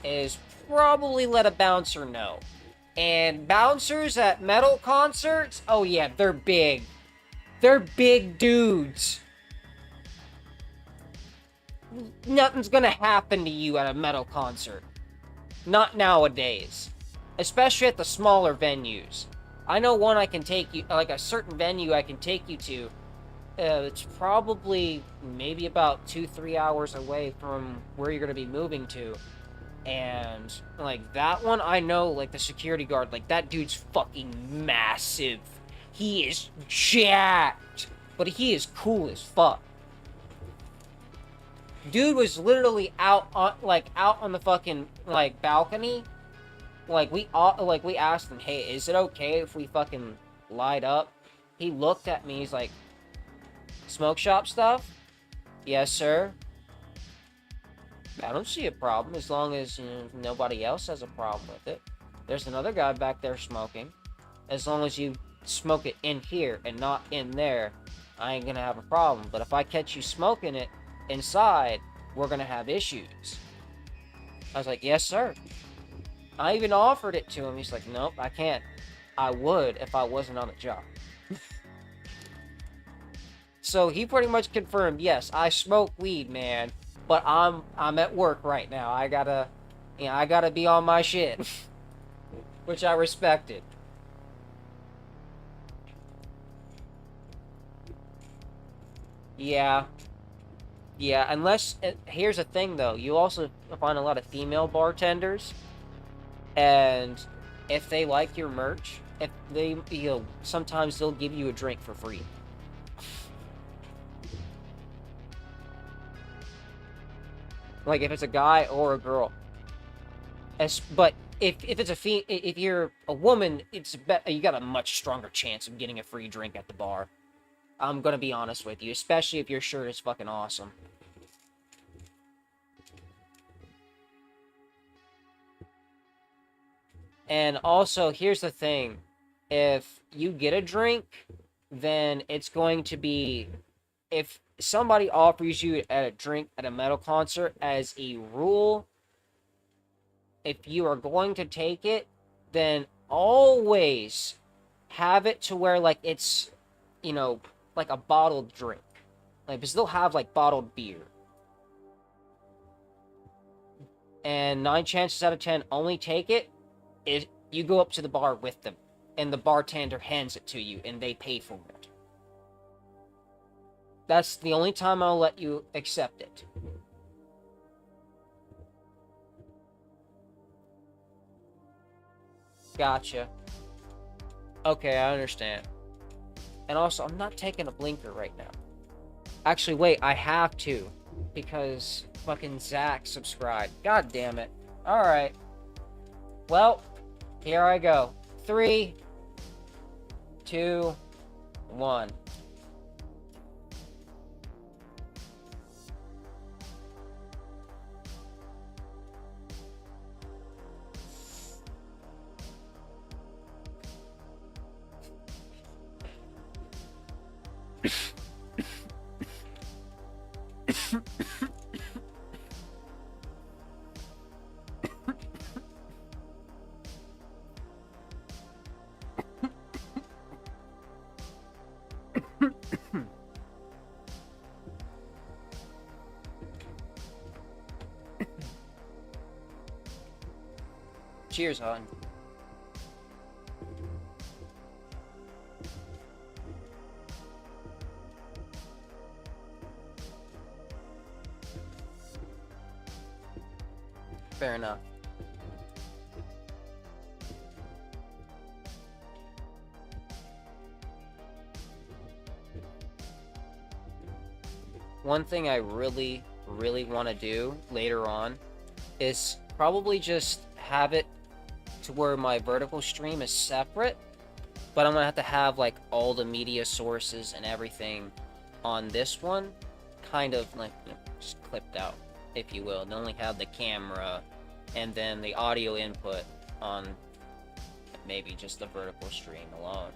is probably let a bouncer know. And bouncers at metal concerts, oh yeah, they're big. They're big dudes. Nothing's gonna happen to you at a metal concert. Not nowadays. Especially at the smaller venues. I know one I can take you, like a certain venue I can take you to. It's probably maybe about 2-3 hours away from where you're gonna be moving to. And, like, that one, I know, like, the security guard, like, that dude's fucking massive. He is jacked. But he is cool as fuck. Dude was literally out on the fucking, like, balcony. Like, we asked him, hey, is it okay if we fucking light up? He looked at me, he's like, smoke shop stuff? Yes, sir. I don't see a problem as long as nobody else has a problem with it. There's another guy back there smoking. As long as you smoke it in here and not in there, I ain't gonna have a problem. But if I catch you smoking it inside, we're gonna have issues. I was like, yes, sir. I even offered it to him. He's like, nope, I can't. I would if I wasn't on the job. So he pretty much confirmed, yes, I smoke weed, man, but I'm at work right now. I gotta be on my shit, which I respected. Yeah, yeah. Unless here's the thing though, you also find a lot of female bartenders, and if they like your merch, if they sometimes they'll give you a drink for free. Like if it's a guy or a girl. But if it's if you're a woman, you got a much stronger chance of getting a free drink at the bar. I'm gonna be honest with you, especially if your shirt is fucking awesome. And also, here's the thing. If you get a drink, then it's going to be... If somebody offers you a drink at a metal concert, as a rule, if you are going to take it, then always have it to where, like, it's, like a bottled drink. Like, but still have, like, bottled beer. And 9 chances out of 10, only take it if you go up to the bar with them, and the bartender hands it to you, and they pay for it. That's the only time I'll let you accept it. Gotcha. Okay, I understand. And also, I'm not taking a blinker right now. Actually, wait, I have to. Because fucking Zach subscribed. God damn it. Alright. Well, here I go. 3, 2, 1. Cheers, hon. Fair enough. One thing I really, really want to do later on is probably just have it to where my vertical stream is separate, but I'm gonna have like all the media sources and everything on this one kind of like just clipped out, if you will, and only have the camera and then the audio input on maybe just the vertical stream alone.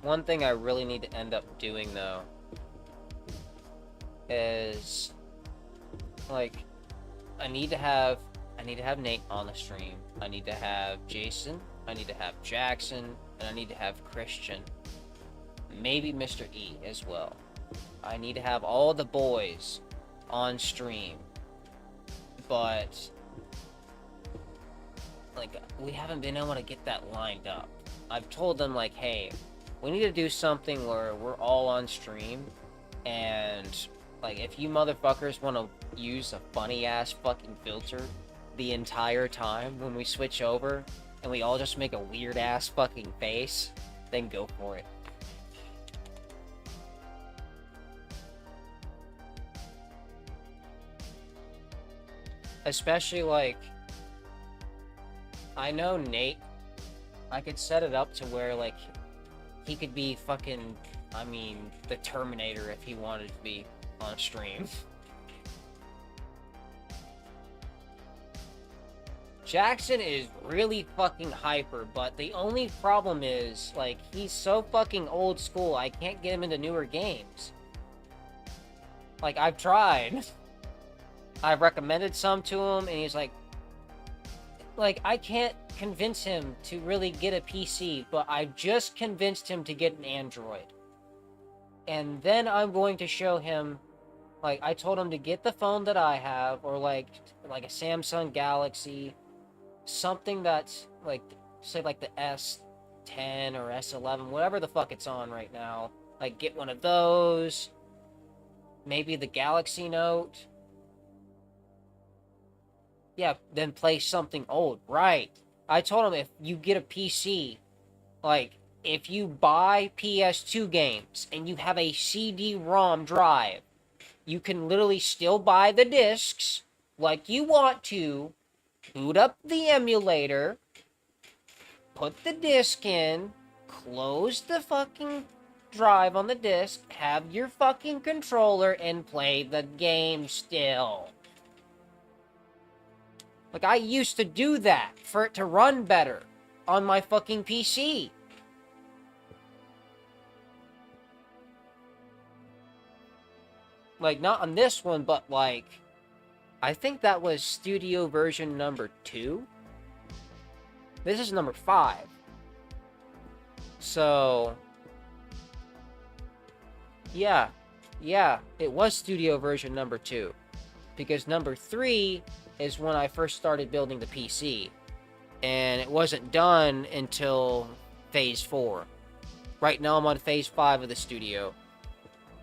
One thing I really need to end up doing though is like I need to have Nate on the stream. I need to have Jason, I need to have Jackson, and I need to have Christian. Maybe Mr. E as well. I need to have all the boys on stream. But like we haven't been able to get that lined up. I've told them like, hey, we need to do something where we're all on stream, and like if you motherfuckers want to use a funny ass fucking filter the entire time when we switch over and we all just make a weird ass fucking face, then go for it. Especially like I know Nate, I could set it up to where like he could be fucking, I mean, the Terminator if he wanted to be on stream. Jackson is really fucking hyper, but the only problem is, like, he's so fucking old school, I can't get him into newer games. Like, I've tried. I recommended some to him, and he's like, I can't convince him to really get a PC, but I just convinced him to get an Android. And then I'm going to show him, like, I told him to get the phone that I have, or like a Samsung Galaxy, something that's like, say like the S10 or S11, whatever the fuck it's on right now. Like, get one of those. Maybe the Galaxy Note. Yeah, then play something old. Right. I told him if you get a PC, like, if you buy PS2 games and you have a CD-ROM drive, you can literally still buy the discs like you want to, boot up the emulator, put the disc in, close the fucking drive on the disc, have your fucking controller, and play the game still. Like, I used to do that for it to run better on my fucking PC. Like, not on this one, but like, I think that was studio version number 2. This is number 5. So, yeah, it was studio version number 2. Because number 3 is when I first started building the PC. And it wasn't done until phase 4. Right now I'm on phase 5 of the studio.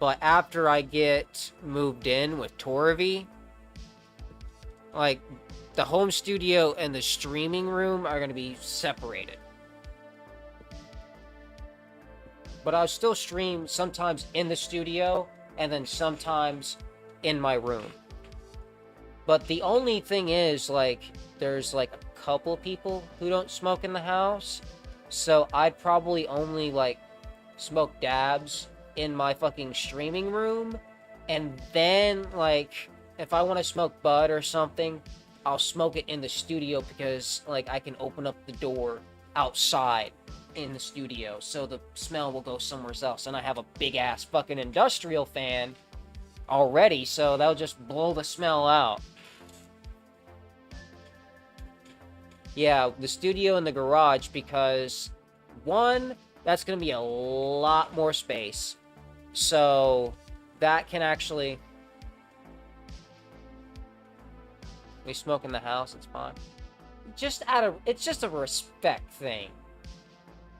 But after I get moved in with Torvi, like, the home studio and the streaming room are going to be separated. But I'll still stream sometimes in the studio and then sometimes in my room. But the only thing is, like, there's like a couple people who don't smoke in the house. So I'd probably only like smoke dabs in my fucking streaming room. And then, like, if I want to smoke bud or something, I'll smoke it in the studio because, like, I can open up the door outside in the studio, so the smell will go somewhere else. And I have a big-ass fucking industrial fan already, so that'll just blow the smell out. Yeah, the studio and the garage, because, one, that's going to be a lot more space. So, that can actually... We smoke in the house, it's fine. It's just a respect thing.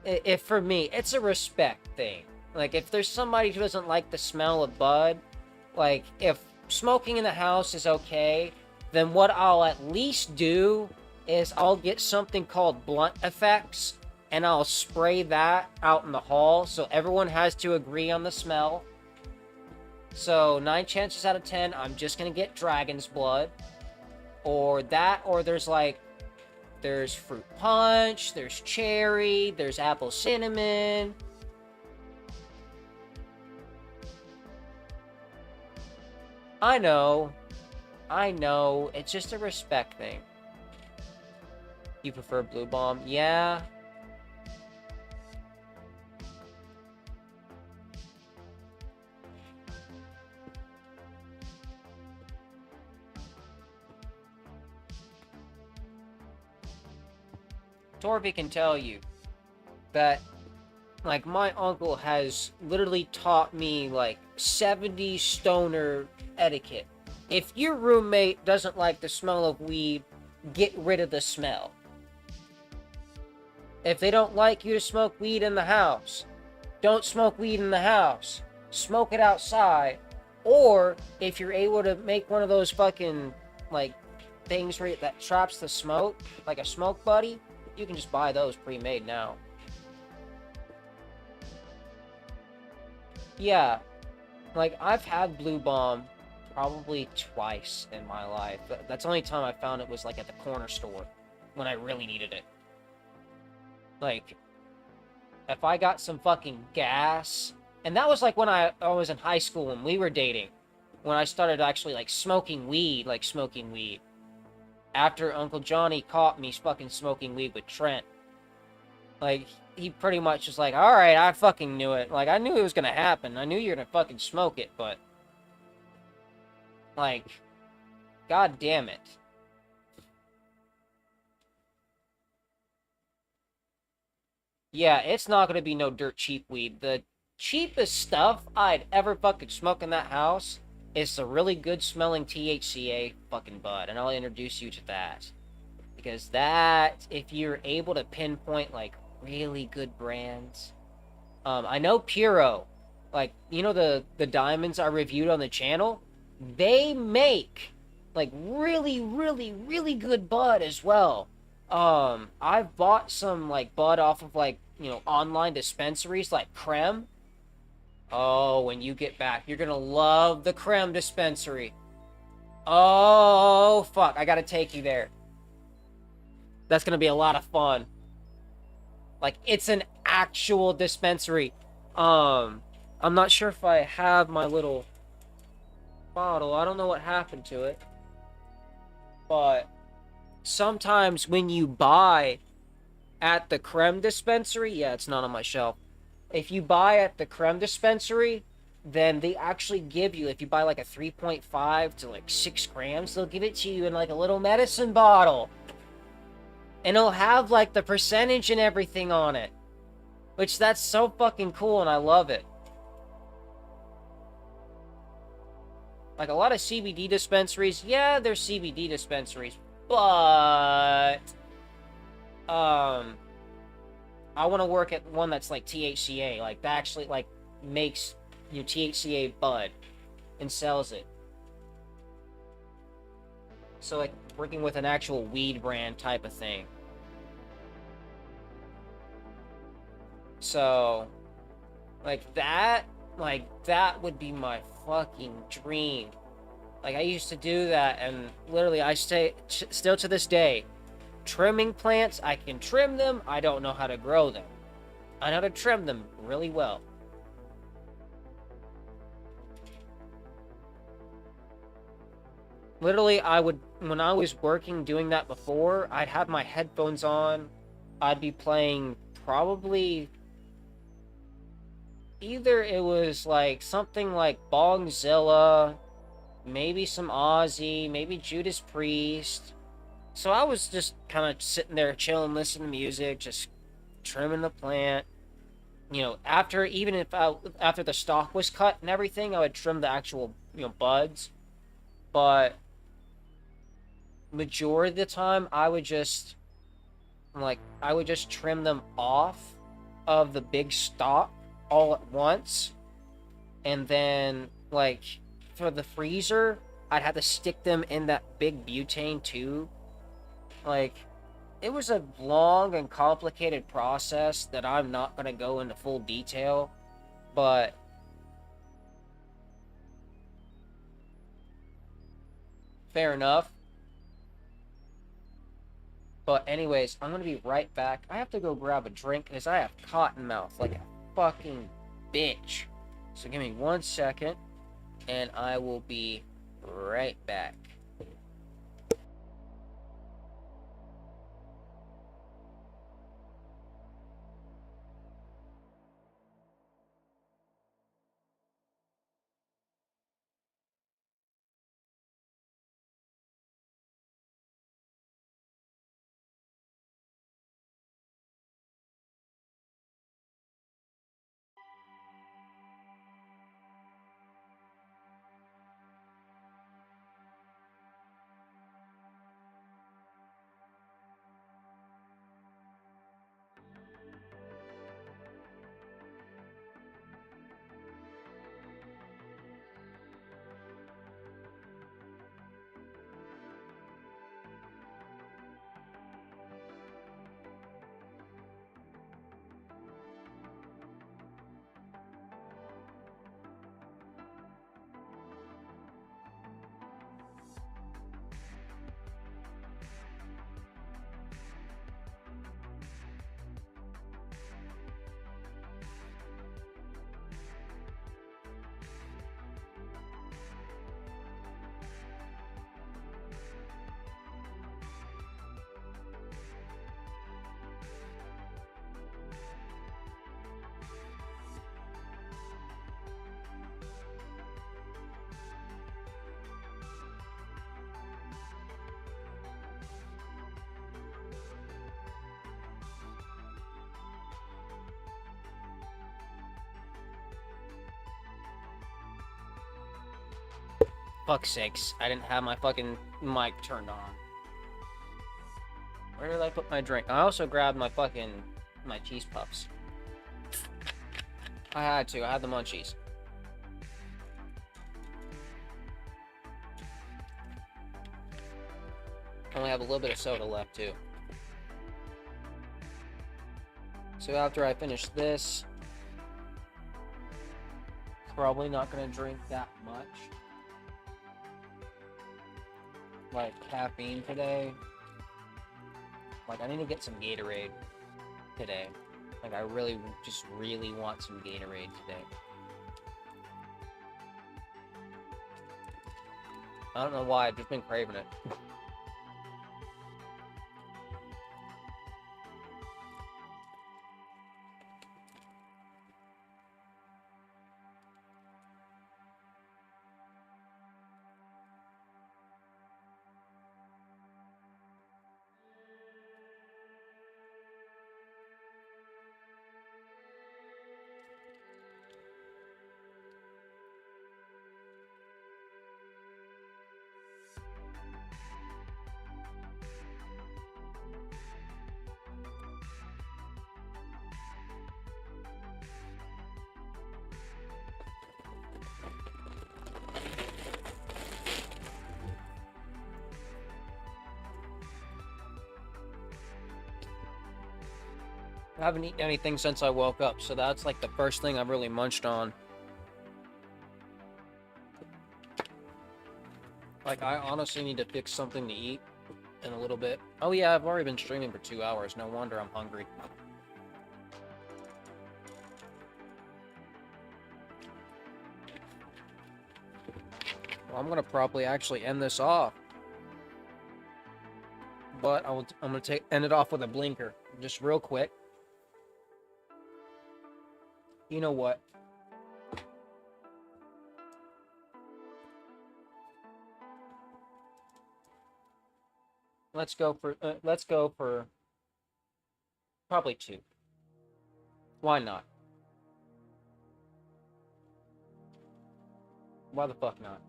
If for me, it's a respect thing. Like, if there's somebody who doesn't like the smell of bud, like, if smoking in the house is okay, then what I'll at least do is I'll get something called blunt effects, and I'll spray that out in the hall, so everyone has to agree on the smell. So, 9 chances out of 10, I'm just gonna get dragon's blood. Or that, or there's fruit punch, there's cherry, there's apple cinnamon. I know, it's just a respect thing. You prefer Blue Bomb? Yeah. Torby can tell you that, like, my uncle has literally taught me, like, 70s stoner etiquette. If your roommate doesn't like the smell of weed, get rid of the smell. If they don't like you to smoke weed in the house, don't smoke weed in the house. Smoke it outside. Or, if you're able to make one of those fucking, like, things that traps the smoke, like a smoke buddy, you can just buy those pre-made now. Yeah, like, I've had Blue Bomb probably twice in my life. That's the only time I found it was, like, at the corner store, when I really needed it. Like, if I got some fucking gas, and that was, like, when I was in high school, when we were dating, when I started actually, like, smoking weed. After Uncle Johnny caught me fucking smoking weed with Trent. Like, he pretty much was like, alright, I fucking knew it. Like, I knew it was gonna happen. I knew you were gonna fucking smoke it, but... Like... God damn it. Yeah, it's not gonna be no dirt cheap weed. The cheapest stuff I'd ever fucking smoke in that house is the really good smelling THCA fucking bud, and I'll introduce you to that. Because that, if you're able to pinpoint like really good brands, I know Puro, like you know the diamonds I reviewed on the channel, they make like really good bud as well. I've bought some like bud off of like online dispensaries like Creme. Oh, when you get back, you're gonna love the Creme dispensary. Oh fuck, I gotta take you there. That's gonna be a lot of fun. Like it's an actual dispensary. Um, I'm not sure if I have my little bottle. I don't know what happened to it. But sometimes when you buy at the Creme dispensary, yeah, it's not on my shelf. If you buy at the Creme dispensary, then they actually give you, if you buy like a 3.5 to like 6 grams, they'll give it to you in like a little medicine bottle. And it'll have like the percentage and everything on it. Which that's so fucking cool and I love it. Like a lot of CBD dispensaries, yeah, they're CBD dispensaries, but I want to work at one that's like THCA, like that actually like makes THCA bud and sells it. So like working with an actual weed brand type of thing. So like that would be my fucking dream. Like I used to do that, and literally I still to this day, trimming plants, I can trim them, I don't know how to grow them. I know how to trim them really well. Literally, when I was working doing that before, I'd have my headphones on, I'd be playing probably either it was like something like Bongzilla, maybe some Ozzy, maybe Judas Priest. So I was just kind of sitting there chilling, listening to music, just trimming the plant. After after the stalk was cut and everything, I would trim the actual buds. But majority of the time, I would just trim them off of the big stalk all at once, and then like for the freezer, I'd have to stick them in that big butane tube. Like it was a long and complicated process that I'm not going to go into full detail, but fair enough. But anyways, I'm going to be right back. I have to go grab a drink because I have cotton mouth like a fucking bitch. So give me 1 second and I will be right back. Fuck's sakes, I didn't have my fucking mic turned on. Where did I put my drink? I also grabbed my cheese puffs. I had to. I had the munchies. I only have a little bit of soda left, too. So after I finish this, probably not going to drink that much. Like, caffeine today. Like, I need to get some Gatorade today. Like, I really want some Gatorade today. I don't know why, I've just been craving it. I haven't eaten anything since I woke up, so that's like the first thing I've really munched on. Like, I honestly need to fix something to eat in a little bit. Oh yeah, I've already been streaming for 2 hours. No wonder I'm hungry. Well, I'm gonna probably actually end this off. But I'm gonna end it off with a blinker, just real quick. You know what? Let's go for probably 2. Why not? Why the fuck not?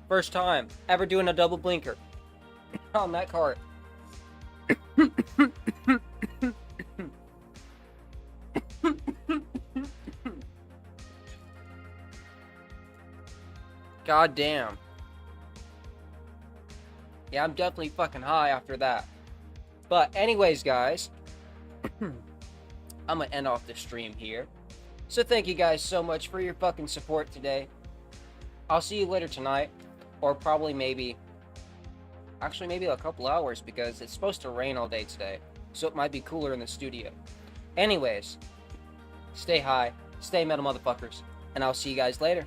First time ever doing a double blinker on that cart. God damn. Yeah, I'm definitely fucking high after that. But anyways, guys, I'm gonna end off the stream here. So thank you guys so much for your fucking support today. I'll see you later tonight, or probably maybe a couple hours, because it's supposed to rain all day today, so it might be cooler in the studio. Anyways, stay high, stay metal, motherfuckers, and I'll see you guys later.